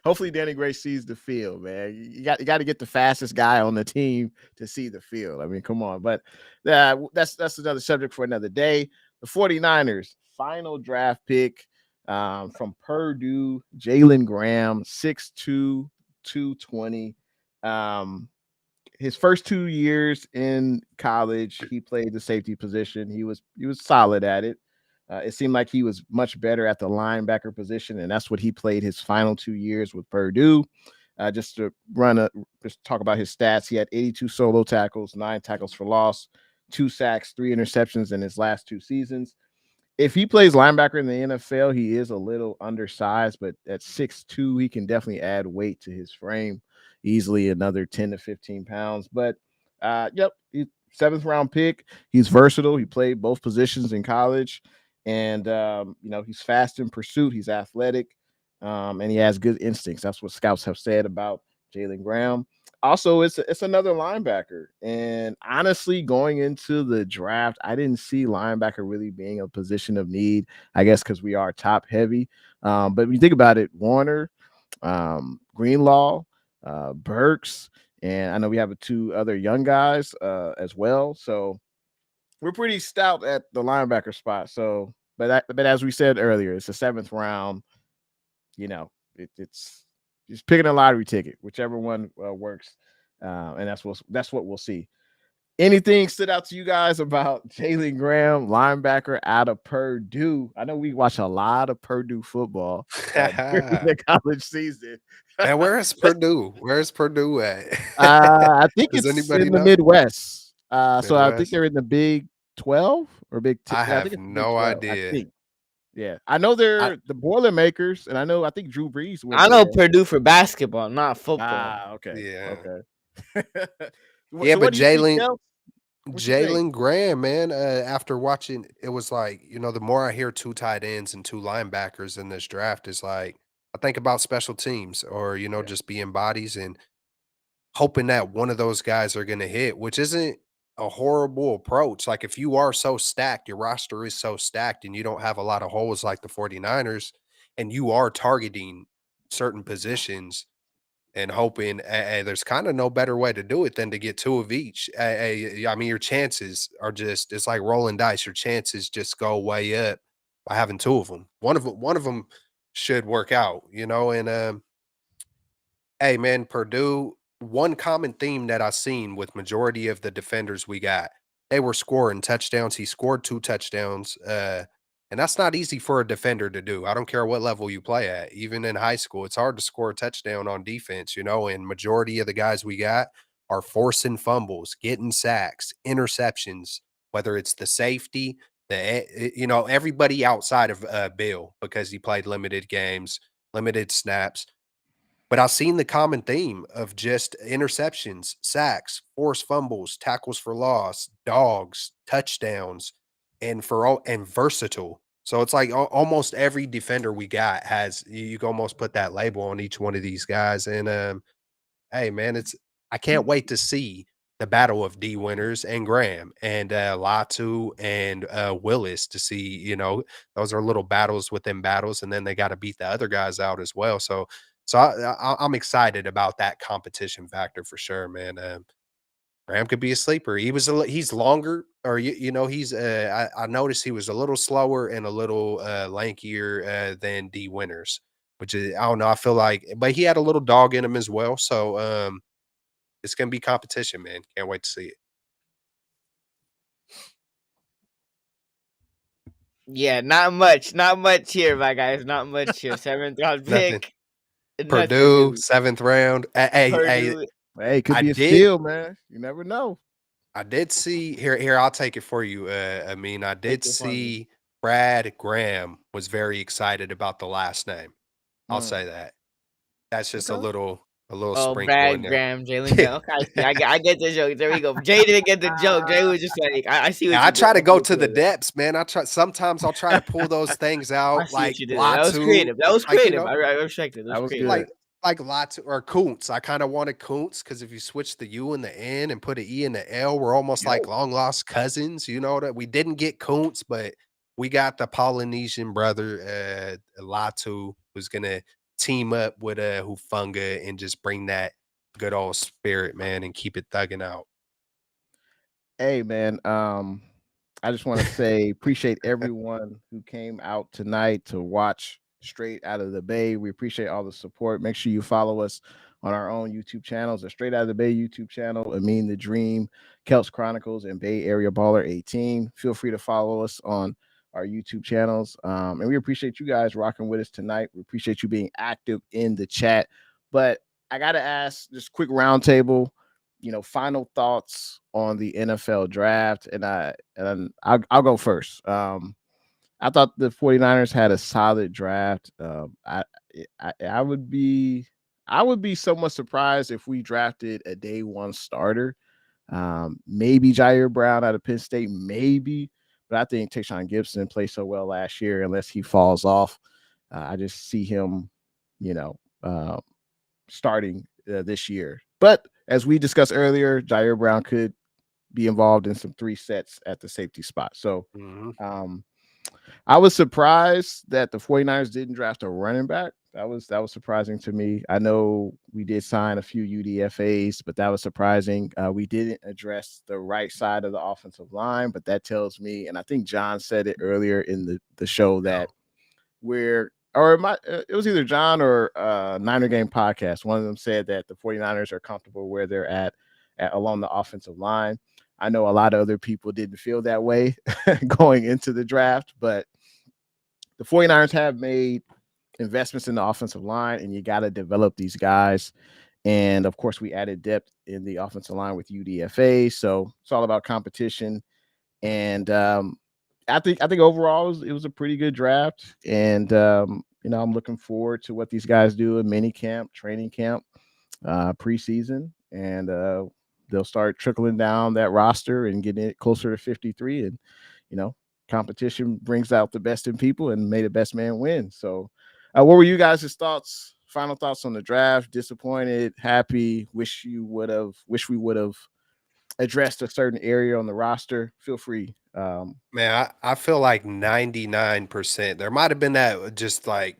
Hopefully Danny Gray sees the field, man. You got to get the fastest guy on the team to see the field. I mean, come on. But that's another subject for another day. The 49ers final draft pick from Purdue, Jalen Graham, 6'2", 220. His first 2 years in college, he played the safety position. He was solid at it. It seemed like he was much better at the linebacker position, and that's what he played his final 2 years with Purdue. Just to just talk about his stats, he had 82 solo tackles, 9 tackles for loss, 2 sacks, 3 interceptions in his last 2 seasons. If he plays linebacker in the NFL, he is a little undersized, but at 6'2", he can definitely add weight to his frame, easily another 10 to 15 pounds. But yep, 7th round pick. He's versatile. He played both positions in college, and he's fast in pursuit. He's athletic, and he has good instincts. That's what scouts have said about Jalen Graham. Also, it's another linebacker, and honestly, going into the draft, I didn't see linebacker really being a position of need. I guess because we are top heavy. But when you think about it, Warner, Greenlaw, Burks, and I know we have 2 other young guys as well. So we're pretty stout at the linebacker spot. So, but as we said earlier, it's a 7th round. It's just picking a lottery ticket, whichever one works, and that's what we'll see. Anything stood out to you guys about Jalen Graham, linebacker out of Purdue? I know we watch a lot of Purdue football during the college season. Man, where is Purdue? Where's Purdue at? I think Does it's anybody in the know? Midwest. So I think Midwest. they're in the Big 12 or Big 10. I Yeah, I think have it's the Big no 12. I idea. think. Yeah, I know I they're the Boilermakers, and I think Drew Brees went I know there. Purdue for basketball, not football. Okay, yeah. okay. Yeah, So what but do you think, Kel? What you think? Jalen Graham, man, after watching, it was like, the more I hear two tight ends and two linebackers in this draft, is like, I think about special teams or, Yeah, just being bodies and hoping that one of those guys are going to hit, which isn't a horrible approach. Like, if you are so stacked, your roster is so stacked, and you don't have a lot of holes like the 49ers, and you are targeting certain positions and hoping, there's kind of no better way to do it than to get two of each. I mean, your chances are just, it's like rolling dice. Your chances just go way up by having two of them. One of them should work out, and hey, man, Purdue, one common theme that I seen with majority of the defenders we got, they were scoring touchdowns. He scored 2 touchdowns, and that's not easy for a defender to do. I don't care what level you play at. Even in high school, it's hard to score a touchdown on defense, and majority of the guys we got are forcing fumbles, getting sacks, interceptions, whether it's the safety, everybody outside of Bill, because he played limited games, limited snaps. But I've seen the common theme of just interceptions, sacks, forced fumbles, tackles for loss, dogs, touchdowns, and versatile. So it's like almost every defender we got has, you can almost put that label on each one of these guys. And hey, man, I can't wait to see the battle of D Winners and Graham and Latu and Willis, to see, those are little battles within battles, and then they got to beat the other guys out as well. So I'm excited about that competition factor for sure, man. Graham could be a sleeper. He's longer, or he's I noticed he was a little slower and a little lankier than D Winners, which is, I don't know. I feel like, but he had a little dog in him as well. So it's gonna be competition, man. Can't wait to see it. Yeah, not much here, my guys. Not much here. 7th round Nothing. pick, nothing Purdue, really. 7th round. Hey, Purdue, Hey, it could I be a did. steal, man. You never know. I did see here. I'll take it for you. I mean, I take did it from me. see Brad Graham was very excited about the last name. I'll Mm, say that. That's just okay. a little Oh, sprinkle in Brad there. Graham, Jalen Graham. Okay, I see. I get the joke. There we go. Jay didn't get the joke. Jay was just like, I see what Yeah, I you did. try to I see go what to you the did. depths, man. Sometimes I'll try to pull those things I out, see what like you did there. That was Latu, creative. That was like creative. I respect it. That That was was creative. good. like Latu or Kuntz. I kind of wanted Kuntz because if you switch the U and the N and put an E and the L, we're almost Yep. like long lost cousins. You know that we didn't get Kuntz, but we got the Polynesian brother, Latu, who's gonna team up with Hufunga and just bring that good old spirit, man, and keep it thugging out. Hey, man. I just want to say appreciate everyone who came out tonight to watch Straight Out of the Bay. We appreciate all the support. Make sure you follow us on our own YouTube channels, the Straight Out of the Bay YouTube channel, Amin the Dream, Kelts Chronicles, and Bay Area Baller 18. Feel free to follow us on our YouTube channels. And we appreciate you guys rocking with us tonight. We appreciate you being active in the chat. But I gotta ask, just quick roundtable, final thoughts on the NFL draft. And I'll go first. I thought the 49ers had a solid draft. I would be somewhat surprised if we drafted a day one starter. Maybe Jair Brown out of Penn State, maybe, but I think Tayshaun Gibson played so well last year. Unless he falls off, I just see him, starting this year. But as we discussed earlier, Jair Brown could be involved in some 3 sets at the safety spot. So I was surprised that the 49ers didn't draft a running back. That was surprising to me. I know we did sign a few UDFAs, but that was surprising. We didn't address the right side of the offensive line, but that tells me, and I think John said it earlier in the show, that it was either John or Niner Game podcast. One of them said that the 49ers are comfortable where they're at along the offensive line. I know a lot of other people didn't feel that way going into the draft, but the 49ers have made investments in the offensive line, and you got to develop these guys. And of course, we added depth in the offensive line with UDFA. So it's all about competition. And I think overall it was a pretty good draft. And I'm looking forward to what these guys do in mini camp, training camp, preseason, and they'll start trickling down that roster and getting it closer to 53. And you know, competition brings out the best in people, and may the best man win. So, what were you guys' thoughts? Final thoughts on the draft? Disappointed, happy, wish we would have addressed a certain area on the roster. Feel free. Man, I feel like 99%. There might have been that just like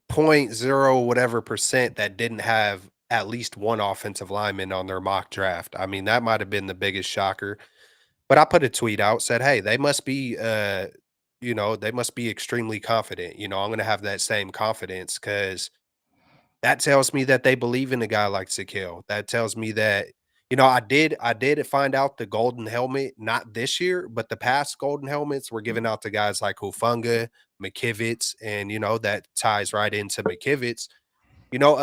point zero whatever percent that didn't have at least one offensive lineman on their mock draft. I mean, that might have been the biggest shocker. But I put a tweet out, said, "Hey, they must be, they must be extremely confident. I'm going to have that same confidence because that tells me that they believe in a guy like Zakil. That tells me that, I did find out the golden helmet, not this year, but the past golden helmets were given out to guys like Hufunga, McKivitz, and that ties right into McKivitz. You know,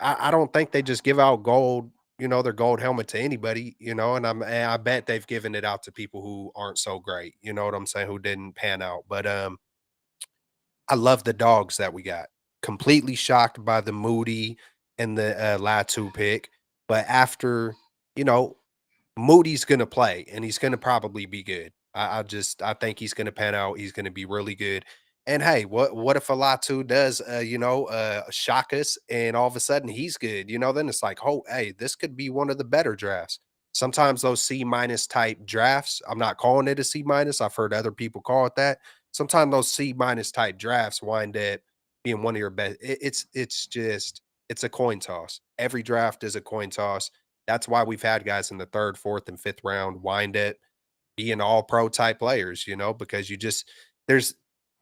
I don't think they just give out gold, their gold helmet to anybody, and I bet they've given it out to people who aren't so great, you know what I'm saying, who didn't pan out. But I love the dogs that we got. Completely shocked by the Moody and the Latu pick. But after, you know, Moody's gonna play and he's gonna probably be good. I think he's gonna pan out. He's gonna be really good. And hey, what if Alatu does shock us and all of a sudden he's good? Then it's like, oh, hey, this could be one of the better drafts. Sometimes those C minus type drafts, I'm not calling it a C minus. I've heard other people call it that. Sometimes those C minus type drafts wind up being one of your best. It's a coin toss. Every draft is a coin toss. That's why we've had guys in the third, fourth, and fifth round wind up being all pro type players, because there's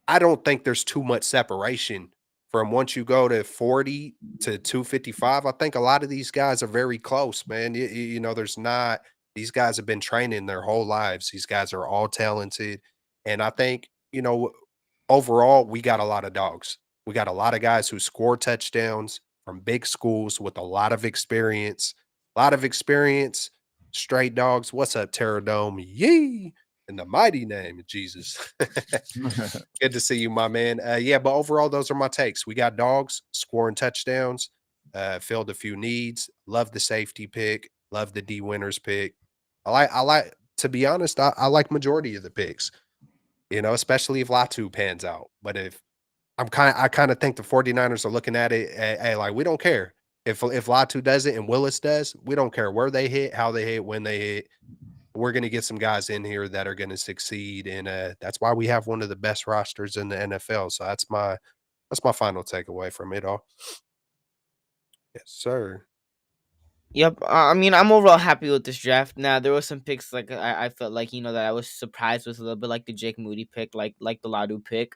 I don't think there's too much separation from once you go to 40 to 255. I think a lot of these guys are very close, man. There's not, these guys have been training their whole lives. These guys are all talented. And I think, overall, we got a lot of dogs. We got a lot of guys who score touchdowns from big schools with a lot of experience. A lot of experience. Straight dogs. What's up, Terror Dome? Yee! In the mighty name of Jesus. Good to see you, my man. Yeah, but overall, those are my takes. We got dogs scoring touchdowns, filled a few needs. Love the safety pick. Love the D winners pick. I like to be honest, I like majority of the picks, especially if Latu pans out. But if I kind of think the 49ers are looking at it, like we don't care. If Latu does it and Willis does, we don't care where they hit, how they hit, when they hit. We're going to get some guys in here that are going to succeed, and that's why we have one of the best rosters in the NFL. So that's my final takeaway from it all. Yes, sir. Yep. I mean, I'm overall happy with this draft. Now, there were some picks like I felt like that I was surprised with a little bit, like the Jake Moody pick, like the Ladu pick.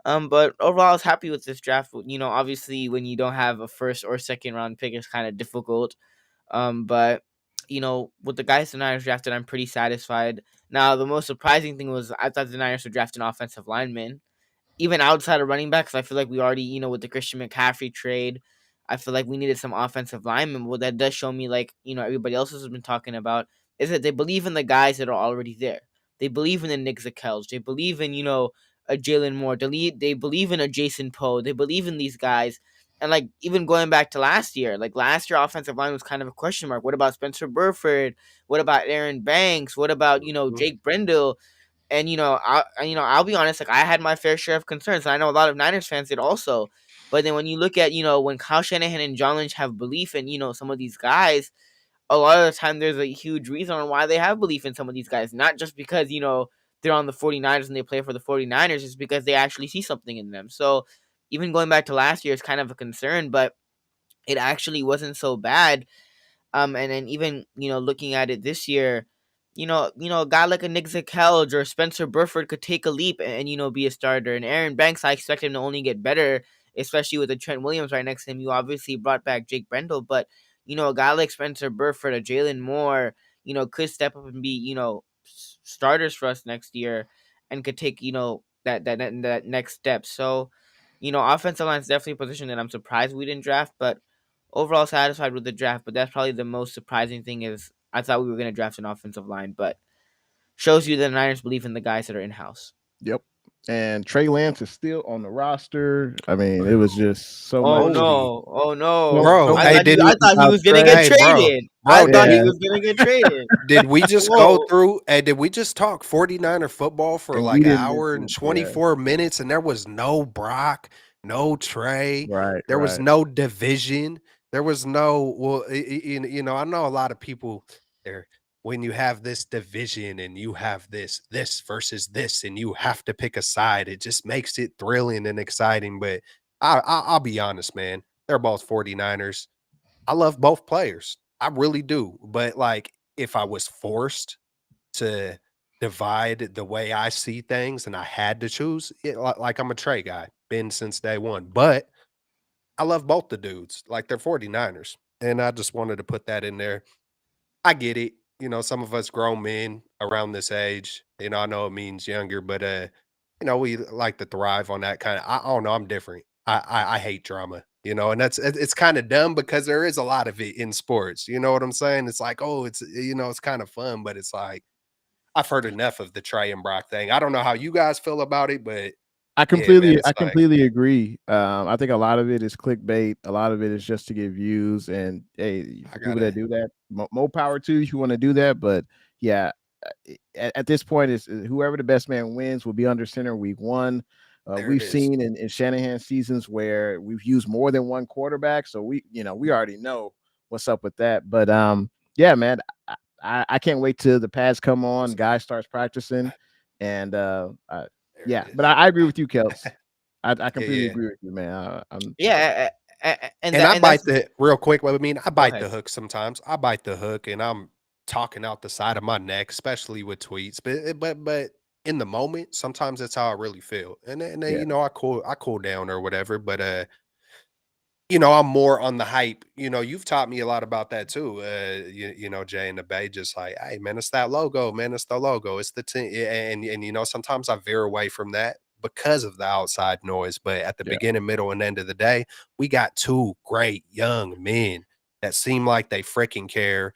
But overall, I was happy with this draft. Obviously, when you don't have a first or second round pick, it's kind of difficult. But with the guys the Niners drafted, I'm pretty satisfied. Now, the most surprising thing was I thought the Niners would draft an offensive lineman, even outside of running backs. I feel like we already, with the Christian McCaffrey trade, I feel like we needed some offensive linemen. What that does show me, like, everybody else has been talking about, is that they believe in the guys that are already there. They believe in the Nick Zakels. They believe in, a Jalen Moore. They believe in a Jason Poe. They believe in these guys. And, like, even going back to last year, offensive line was kind of a question mark. What about Spencer Burford? What about Aaron Banks? What about, Mhm. Jake Brendel? And I'll be honest, like I had my fair share of concerns. I know a lot of Niners fans did also. But then when you look at, when Kyle Shanahan and John Lynch have belief in, some of these guys, a lot of the time there's a huge reason on why they have belief in some of these guys. Not just because, they're on the 49ers and they play for the 49ers, it's because they actually see something in them. So even going back to last year is kind of a concern, but it actually wasn't so bad. And then even looking at it this year, a guy like a Nick Zakelj or Spencer Burford could take a leap and be a starter. And Aaron Banks, I expect him to only get better, especially with the Trent Williams right next to him. You obviously brought back Jake Brendel, but a guy like Spencer Burford or Jalen Moore, could step up and be starters for us next year and could take that next step. So offensive line is definitely a position that I'm surprised we didn't draft, but overall satisfied with the draft, but that's probably the most surprising thing is I thought we were going to draft an offensive line, but shows you the Niners believe in the guys that are in house. Yep. And Trey Lance is still on the roster. I mean, it was just so Oh much. no! Oh no! Bro, I hey, thought did I thought he about was gonna Trey. get hey, bro, traded. I bro, thought he Yeah. was gonna get traded. did we just go Whoa! through? Hey, did we just talk 49er football for And like we an didn't hour and mention, yeah. 24 minutes, and there was no Brock, no Trey, Right, there was right. no division, there was no. Well, you know, I know a lot of people there. When you have this division and you have this versus this, and you have to pick a side, it just makes it thrilling and exciting. But I'll be honest, man, they're both 49ers. I love both players. I really do. But like if I was forced to divide the way I see things and I had to choose, like I'm a Trey guy, been since day one. But I love both the dudes. Like they're 49ers. And I just wanted to put that in there. I get it. You know, some of us grown men around this age, you know, I know it means younger, but you know, we like to thrive on that kind of. I don't know. I'm different. I hate drama, you know, and it's kind of dumb because there is a lot of it in sports. You know what I'm saying? It's like, oh, it's you know, it's kind of fun, but it's like I've heard enough of the Trey and Brock thing. I don't know how you guys feel about it, but yeah, man, I it's like completely agree. I think a lot of it is clickbait. A lot of it is just to get views. And hey, I for people that gotta. do that, more power to you if you want to do that. But yeah, at this point, is whoever the best man wins will be under center week one. There it We've is. seen in Shanahan seasons where we've used more than one quarterback, so we already know what's up with that. But yeah, man, I can't wait till the pads come on, guy starts practicing, and There yeah, it but is. I agree with you, Kels. I Yeah, completely yeah. agree with you, man. I'm Yeah, and And I that's bite the real quick. I mean, I go bite ahead. the hook sometimes. I bite the hook, and I'm talking out the side of my neck, especially with tweets. But in the moment, sometimes that's how I really feel. And then yeah, you know, I cool down or whatever. But you know, I'm more on the hype. You know, you've taught me a lot about that too. You know, Jay and the Bay, just like, hey, man, it's that logo, man. It's the logo. It's the team. And you know, sometimes I veer away from that because of the outside noise. But at the yeah, beginning, middle, and end of the day, we got two great young men that seem like they freaking care,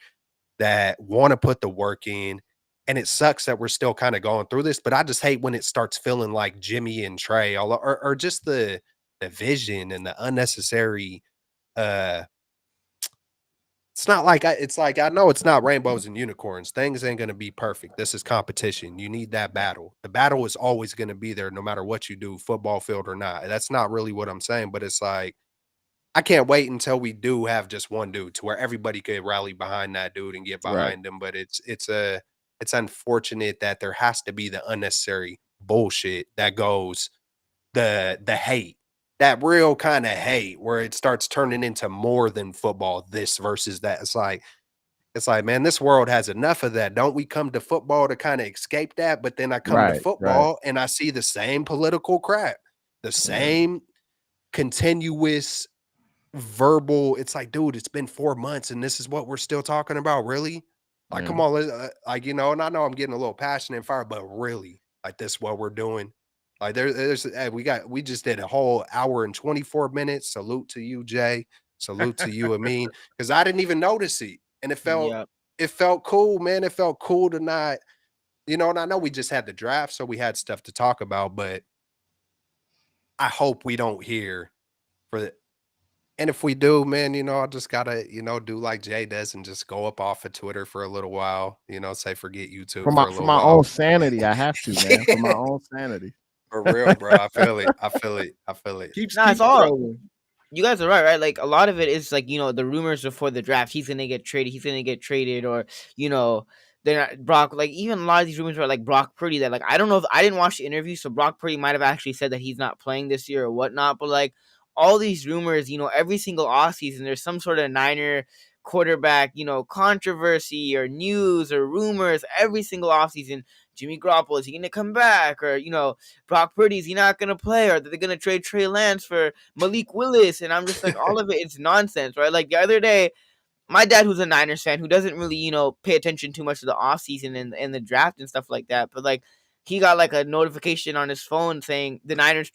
that want to put the work in. And it sucks that we're still kind of going through this, but I just hate when it starts feeling like Jimmy and Trey, or just the vision and the unnecessary uh it's not like it's like I know it's not rainbows and unicorns. Things ain't gonna be perfect. This is competition. You need that battle. The battle is always gonna be there no matter what you do, football field or not. That's not really what I'm saying, but it's like I can't wait until we do have just one dude to where everybody could rally behind that dude and get right, behind him. But it's unfortunate that there has to be the unnecessary bullshit that goes the hate, that real kind of hate where it starts turning into more than football, this versus that. It's like, man, this world has enough of that. Don't we come to football to kind of escape that? But then I come to right, football and I see the same political crap, the yeah, same continuous verbal. It's like, dude, it's been 4 months and this is what we're still talking about. Really? Like, yeah. come on, like, you know, and I know I'm getting a little passionate and fired, but really, like, this is what we're doing. Like, we just did a whole hour and 24 minutes. Salute to you, Jay. Salute to you, Amin, because I didn't even notice it, and Yeah. it felt cool, man. It felt cool to not, you know. And I know we just had the draft, so we had stuff to talk about, but I hope we don't hear for the. And if we do, man, you know, I just gotta, you know, do like Jay does and just go up off of Twitter for a little while, you know, say forget YouTube for a For little my own while. sanity, I have to, man. For my own sanity. For real, bro. I feel it. I feel it. I feel it. Nah, it's Keep all scrolling. you guys are right? Like a lot of it is like the rumors before the draft. He's gonna get traded. He's gonna get traded, or you know, they're not Brock. Like even a lot of these rumors were like Brock Purdy. That like I don't know if I didn't watch the interview, so Brock Purdy might have actually said that he's not playing this year or whatnot. But like all these rumors, every single offseason there's some sort of Niner quarterback, controversy or news or rumors every single offseason. Jimmy Garoppolo, is he gonna come back? Or Brock Purdy, is he not gonna play? Or they're gonna trade Trey Lance for Malik Willis? And I'm just like, all of it, it's nonsense, right? Like the other day, my dad, who's a Niners fan, who doesn't really, pay attention too much to the offseason and the draft and stuff like that, but like he got like a notification on his phone saying the Niners,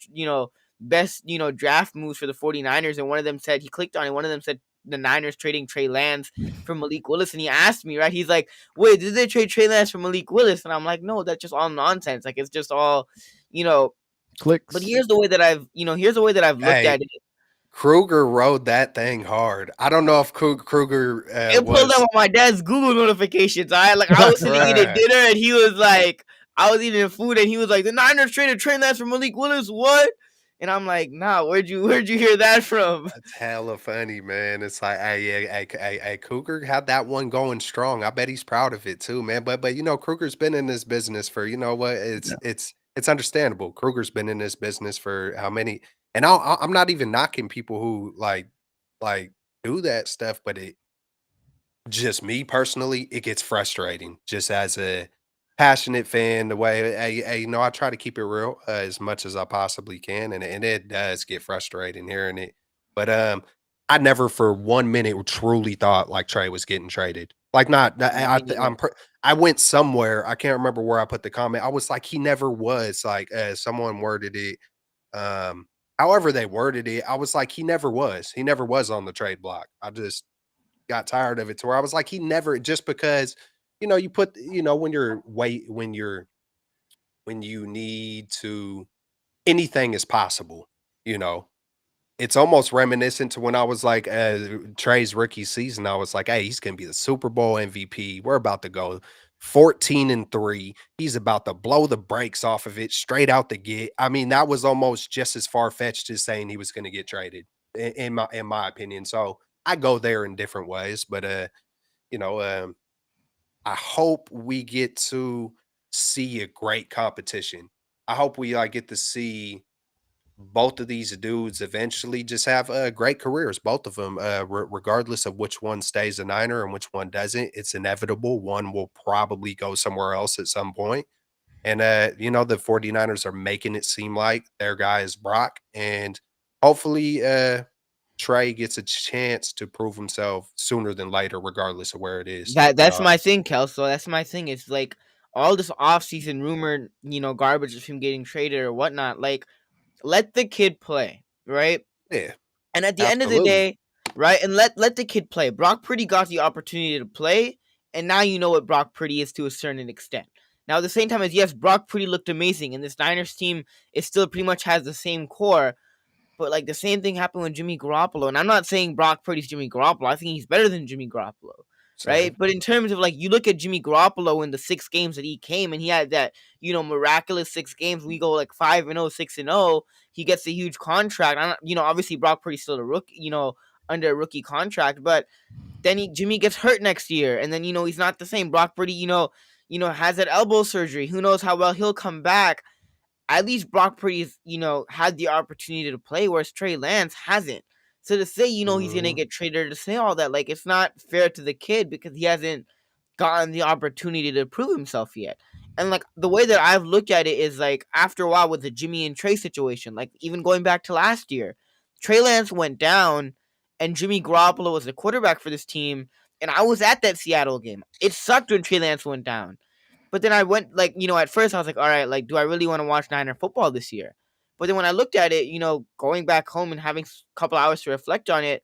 best, draft moves for the 49ers. And one of them said, he clicked on it, one of them said the Niners trading Trey Lance for Malik Willis, and he asked me, right? He's like, "Wait, did they trade Trey Lance for Malik Willis?" And I'm like, "No, that's just all nonsense. Like, it's just all, you know." Clicks. But here's the way that I've looked at it. Kruger rode that thing hard. I don't know if Kruger It pulled up on my dad's Google notifications. I was sitting eating dinner, and he was like, I was eating food, and he was like, "The Niners traded Trey Lance for Malik Willis." What? And I'm like, "Nah, where'd you hear that from?" That's hella funny, man. It's like, hey, Kruger had that one going strong. I bet he's proud of it too, man. But Kruger's been in this business for, you know what? It's understandable. Kruger's been in this business for how many? And I'm not even knocking people who like do that stuff, but it just me personally, it gets frustrating just as a passionate fan. The way, I try to keep it real as much as I possibly can, and it does get frustrating hearing it. But I never for 1 minute truly thought like Trey was getting traded. Like not, I went somewhere. I can't remember where I put the comment. I was like, he never was like someone worded it. However they worded it, I was like, he never was. He never was on the trade block. I just got tired of it to where I was like, he never just because you put when you need to anything is possible, you know. It's almost reminiscent to when I was like Trey's rookie season. I was like, hey, he's gonna be the Super Bowl MVP. We're about to go 14-3. He's about to blow the brakes off of it straight out the gate. I mean, that was almost just as far-fetched as saying he was gonna get traded, in my opinion. So I go there in different ways, but you know, I hope we get to see a great competition. I hope we get to see both of these dudes eventually just have great careers. Both of them, regardless of which one stays a Niner and which one doesn't. It's inevitable. One will probably go somewhere else at some point. And, the 49ers are making it seem like their guy is Brock. And hopefully, Trey gets a chance to prove himself sooner than later, regardless of where it is. That's my thing, Kelso. That's my thing. It's like all this offseason rumor, garbage of him getting traded or whatnot. Like, let the kid play, right? Yeah. And at the end of the day, right? And let the kid play. Brock Purdy got the opportunity to play, and now you know what Brock Purdy is to a certain extent. Now, at the same time as, yes, Brock Purdy looked amazing, and this Niners team is still pretty much has the same core, but like the same thing happened with Jimmy Garoppolo. And I'm not saying Brock Purdy's Jimmy Garoppolo. I think he's better than Jimmy Garoppolo. Right. But in terms of like, you look at Jimmy Garoppolo in the 6 games that he came and he had that, miraculous 6 games. We go like 5-0, 6-0. He gets a huge contract. Obviously Brock Purdy's still a rookie, under a rookie contract, but then Jimmy gets hurt next year. And then, he's not the same. Brock Purdy, has that elbow surgery. Who knows how well he'll come back. At least Brock Purdy's, had the opportunity to play, whereas Trey Lance hasn't. So to say, he's going to get traded, to say all that, like, it's not fair to the kid because he hasn't gotten the opportunity to prove himself yet. And, like, the way that I've looked at it is, like, after a while with the Jimmy and Trey situation, like, even going back to last year, Trey Lance went down and Jimmy Garoppolo was the quarterback for this team. And I was at that Seattle game. It sucked when Trey Lance went down. But then I went, like, at first I was like, all right, like, do I really want to watch Niner football this year? But then when I looked at it, going back home and having a couple hours to reflect on it,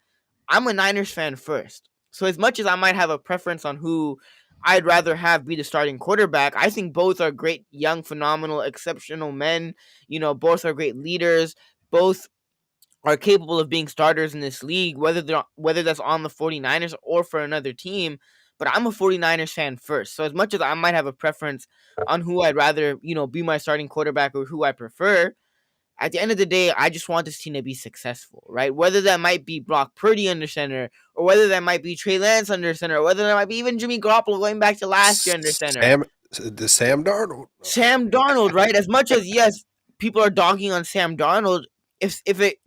I'm a Niners fan first. So as much as I might have a preference on who I'd rather have be the starting quarterback, I think both are great, young, phenomenal, exceptional men. Both are great leaders. Both are capable of being starters in this league, whether that's on the 49ers or for another team. But I'm a 49ers fan first. So as much as I might have a preference on who I'd rather, be my starting quarterback or who I prefer, at the end of the day, I just want this team to be successful, right? Whether that might be Brock Purdy under center, or whether that might be Trey Lance under center, or whether that might be even Jimmy Garoppolo going back to last year under center. Sam Darnold. Sam Darnold, right? As much as, yes, people are dogging on Sam Darnold, if it,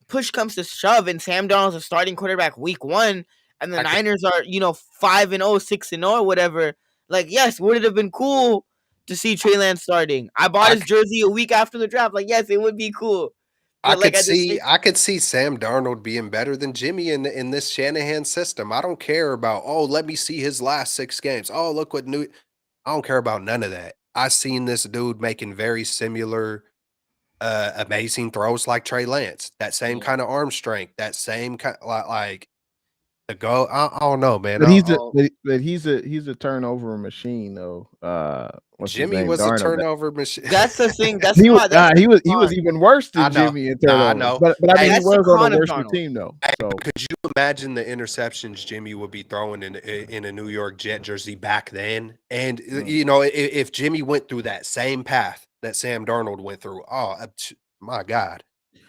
push comes to shove and Sam Darnold's a starting quarterback week 1 and the Niners are, 5-0, 6-0 or whatever, like, yes, would it have been cool to see Trey Lance starting? I bought his jersey a week after the draft. Like, yes, it would be cool. But I could see Sam Darnold being better than Jimmy in this Shanahan system. I don't care about, let me see his last 6 games. Oh, look what new. I don't care about none of that. I seen this dude making very similar amazing throws like Trey Lance. That same kind of arm strength, that same kind like The go, I don't know, man. But Uh-oh. he's a turnover machine though. What's his Jimmy name? was a Darnold. turnover machine. That's the thing. That's my that's the He was con. even worse I than know. Jimmy in Nah, I turnovers. know. But I mean, Hey, he That's the was on a con of worse Darnold. team though. hey, So but could you imagine the interceptions Jimmy would be throwing in a New York Jet jersey back then? And you know, if Jimmy went through that same path that Sam Darnold went through, my God,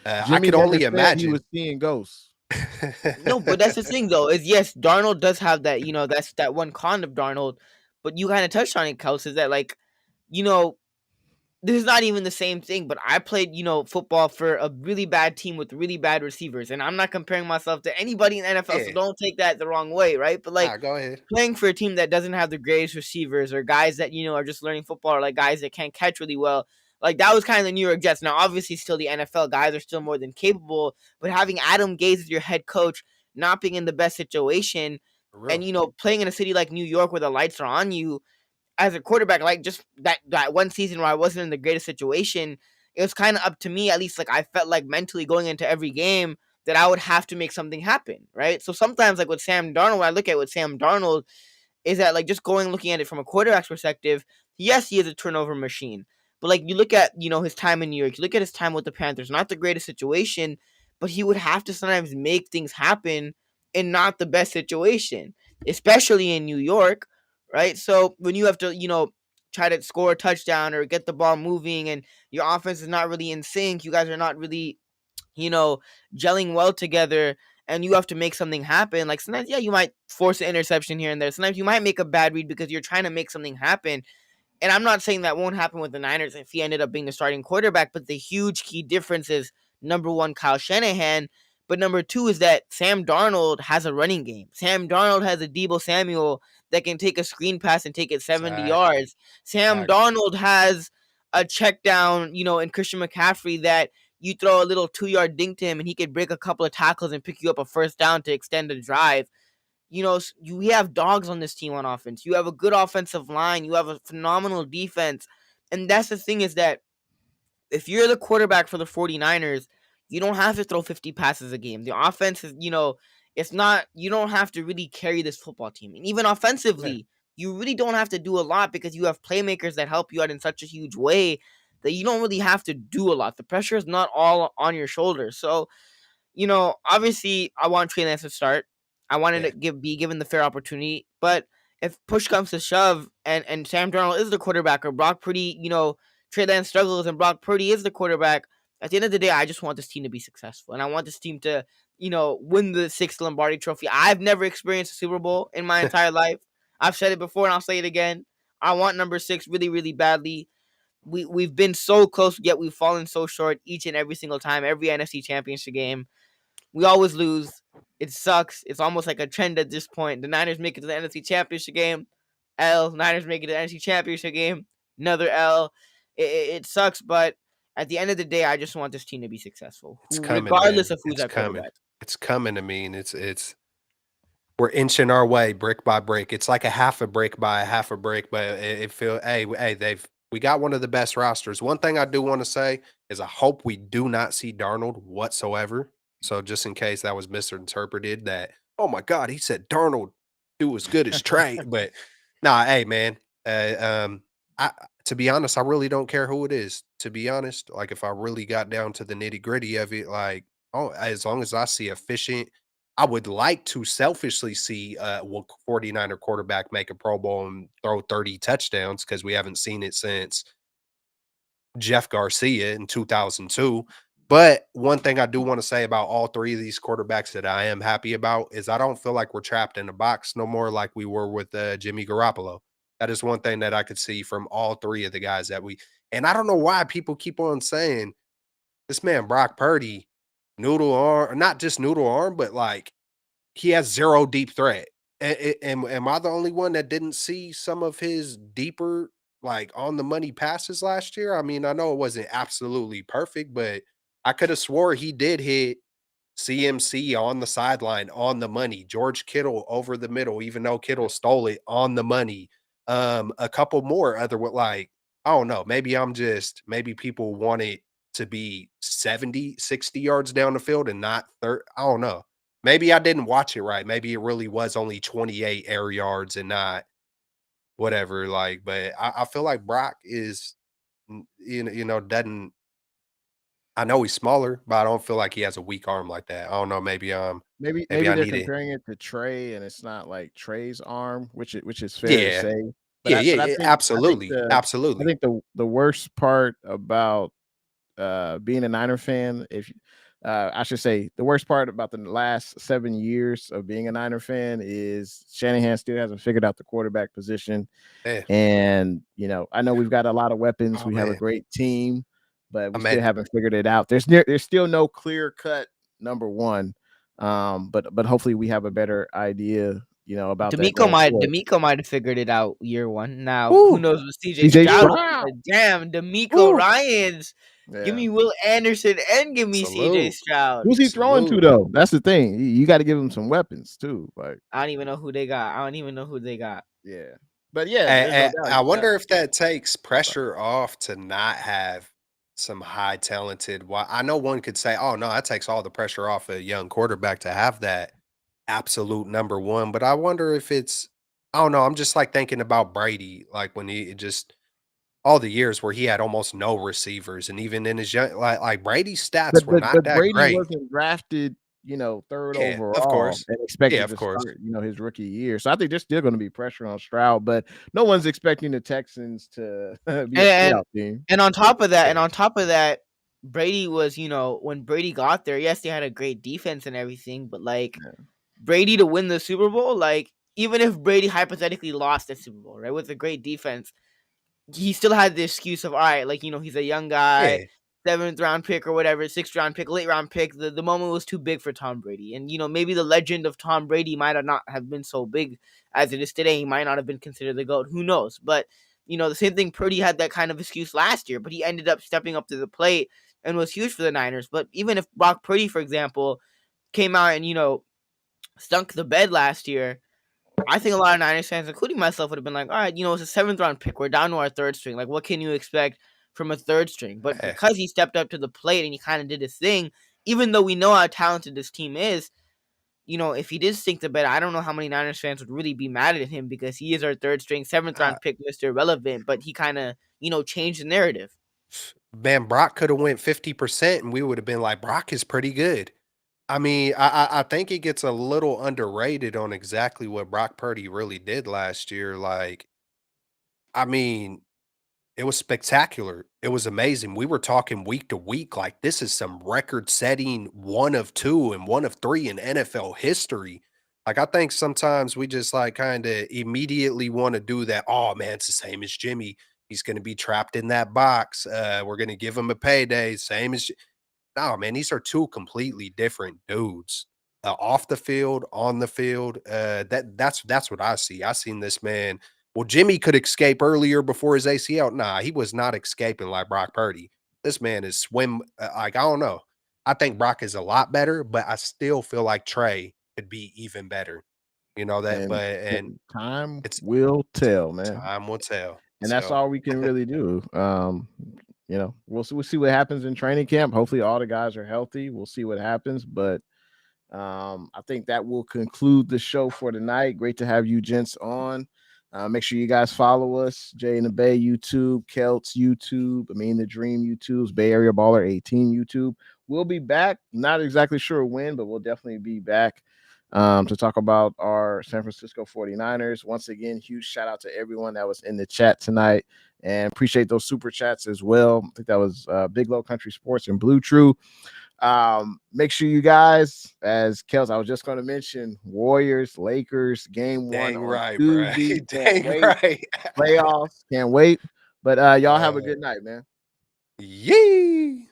I Jimmy could never only said he was imagine. seeing ghosts. No, but that's the thing though, is yes, Darnold does have that, that's that one con of Darnold, but you kind of touched on it, Kels, is that like, you know, this is not even the same thing, but I played, football for a really bad team with really bad receivers, and I'm not comparing myself to anybody in the NFL, so Yeah, don't take that the wrong way, right? But like go ahead. playing for a team that doesn't have the greatest receivers or guys that, are just learning football or like guys that can't catch really well. Like that was kind of the New York Jets. Now, obviously, still the NFL guys are still more than capable, but having Adam Gase as your head coach, not being in the best situation, For and real. playing in a city like New York where the lights are on you, as a quarterback, like just that one season where I wasn't in the greatest situation, it was kind of up to me, at least like I felt like mentally going into every game that I would have to make something happen, right? So sometimes like with Sam Darnold, when I look at with Sam Darnold, is that like just looking at it from a quarterback's perspective, yes, he is a turnover machine. But like you look at, his time in New York, you look at his time with the Panthers, not the greatest situation, but he would have to sometimes make things happen in not the best situation, especially in New York, right? So when you have to, try to score a touchdown or get the ball moving and your offense is not really in sync, you guys are not really, you know, gelling well together, and you have to make something happen. Like sometimes, yeah, you might force an interception here and there. Sometimes you might make a bad read because you're trying to make something happen. And I'm not saying that won't happen with the Niners if he ended up being the starting quarterback, but the huge key difference is number one, Kyle Shanahan, but number two is that Sam Darnold has a running game. Sam Darnold has a Debo Samuel that can take a screen pass and take it 70 Exactly. yards. Sam Exactly. Darnold has a check down, in Christian McCaffrey that you throw a little 2 yard dink to him and he could break a couple of tackles and pick you up a first down to extend the drive. We have dogs on this team on offense. You have a good offensive line. You have a phenomenal defense. And that's the thing, is that if you're the quarterback for the 49ers, you don't have to throw 50 passes a game. The offense is, it's not, you don't have to really carry this football team. And even Yeah. offensively, you really don't have to do a lot because you have playmakers that help you out in such a huge way that you don't really have to do a lot. The pressure is not all on your shoulders. So, obviously, I want Trey Lance to start. I wanted Yeah. to be given the fair opportunity, but if push comes to shove, and Sam Darnold is the quarterback, or Brock Purdy, Trey Lance struggles and Brock Purdy is the quarterback, at the end of the day, I just want this team to be successful, and I want this team to, win the 6th Lombardi Trophy. I've never experienced a Super Bowl in my entire life. I've said it before, and I'll say it again. I want number 6 really, really badly. We've been so close, yet we've fallen so short each and every single time. Every NFC Championship game, we always lose. It sucks. It's almost like a trend at this point. The Niners make it to the NFC Championship game, L. Niners make it to the NFC Championship game, another L. It sucks, but at the end of the day, I just want this team to be successful, It's coming, regardless man. of who's It's at coming. quarterback. It's coming. I mean, it's we're inching our way brick by brick. It's like a half a brick by a half a brick, but it feel hey, we got one of the best rosters. One thing I do want to say is I hope we do not see Darnold whatsoever. So just in case that was misinterpreted, that oh my God, he said Darnold do as good as Trey, but nah, hey man, I to be honest, I really don't care who it is. To be honest, like if I really got down to the nitty gritty of it, like oh, as long as I see efficient. I would like to selfishly see 49er quarterback make a Pro Bowl and throw 30 touchdowns because we haven't seen it since Jeff Garcia in 2002. But one thing I do want to say about all three of these quarterbacks that I am happy about is I don't feel like we're trapped in a box no more like we were with Jimmy Garoppolo. That is one thing that I could see from all three of the guys that and I don't know why people keep on saying this man, Brock Purdy, noodle arm, not just noodle arm, but like he has 0 deep threat. Am I the only one that didn't see some of his deeper, like, on the money passes last year? I mean, I know it wasn't absolutely perfect, but I coulda swore he did hit CMC on the sideline on the money, George Kittle over the middle, even though Kittle stole it on the money. A couple more other like, I don't know, maybe people want it to be 70, 60 yards down the field and not 30. I don't know. Maybe I didn't watch it right. Maybe it really was only 28 air yards and not whatever. Like, but I feel like Brock is, doesn't. I know he's smaller, but I don't feel like he has a weak arm like that. I don't know. Maybe Maybe I they're need it. comparing it to Trey, and it's not like Trey's arm, which is fair to Yeah, say. But yeah, I yeah, but I yeah. think I think Absolutely, the I absolutely. think the worst part about being a Niner fan, if I should say, the worst part about the last 7 years of being a Niner fan is Shanahan still hasn't figured out the quarterback position. Yeah. And I know we've got a lot of weapons. Oh We have a man, great team, but I we still meant haven't figured it out. There's still no clear cut number one. But hopefully we have a better idea, about that D'Amico going might forward. D'Amico might have figured it out year one. Now who woo, knows what CJ CJ Stroud will do, Stroud. but damn, D'Amico woo. Ryans. Give Yeah. me Will Anderson and give me CJ Salute, Stroud. Who's he throwing to salute. though? That's the thing. You got to give him some weapons too. Like, I don't even know who they got. I don't even know who they got. yeah. But yeah, there's no doubt. I You got wonder if that takes I'm sorry. pressure off to not have some high talented. Well, I know one could say, "Oh no, that takes all the pressure off a young quarterback to have that absolute number one." But I wonder if it's. I don't know. I'm just like thinking about Brady, like when he just all the years where he had almost no receivers, and even in his young, like Brady's stats But were but not but that Brady great. wasn't drafted, third Yeah, of overall course. and Yeah, expected of to course. start, his rookie year. So I think there's still going to be pressure on Stroud, but no one's expecting the Texans to be a And playoff team. and on top of that, Yeah, Brady was, when Brady got there, yes, they had a great defense and everything, but like Yeah. Brady to win the Super Bowl, like even if Brady hypothetically lost the Super Bowl, right, with a great defense, he still had the excuse of, all right, like, he's a young guy, yeah. 7th round pick or whatever, 6th round pick, late round pick. The moment was too big for Tom Brady. And, maybe the legend of Tom Brady might have not have been so big as it is today. He might not have been considered the GOAT. Who knows? But, the same thing, Purdy had that kind of excuse last year, but he ended up stepping up to the plate and was huge for the Niners. But even if Brock Purdy, for example, came out and, stunk the bed last year, I think a lot of Niners fans, including myself, would have been like, all right, it's a 7th round pick. We're down to our third string. Like, what can you expect from a third string? But Eh. because he stepped up to the plate and he kind of did his thing, even though we know how talented this team is, if he did stink the bed, I don't know how many Niners fans would really be mad at him because he is our third string, 7th Uh, round pick, Mr. Irrelevant, but he kind of, changed the narrative. Man, Brock could have went 50% and we would have been like, Brock is pretty good. I mean, I think it gets a little underrated on exactly what Brock Purdy really did last year. Like, I mean, it was spectacular. It was amazing. We were talking week to week, like this is some record-setting one of two and one of three in NFL history. Like, I think sometimes we just like kind of immediately want to do that. Oh man, it's the same as Jimmy. He's going to be trapped in that box. We're going to give him a payday. Same as no, man, these are two completely different dudes. Off the field, on the field. That's what I see. I seen this man. Well, Jimmy could escape earlier before his ACL. Nah, he was not escaping like Brock Purdy. This man is swim like I don't know. I think Brock is a lot better, but I still feel like Trey could be even better. You know that, And, but and and time it's will tell, man. time will tell. And that's So all we can really do. We'll see what happens in training camp. Hopefully all the guys are healthy. We'll see what happens, but I think that will conclude the show for tonight. Great to have you gents on. Make sure you guys follow us, Jay in the Bay YouTube, Celts YouTube, the Dream YouTube's Bay Area Baller 18 YouTube. We'll be back. Not exactly sure when, but we'll definitely be back to talk about our San Francisco 49ers. Once again, huge shout out to everyone that was in the chat tonight, and appreciate those super chats as well. I think that was Big Low Country Sports and Blue True. Make sure you guys, as Kels, I was just going to mention Warriors, Lakers, game 1 dang on right, bro. Tuesday. Can't Dang wait. right. Playoffs, can't wait. But y'all have a good night, man. Yee.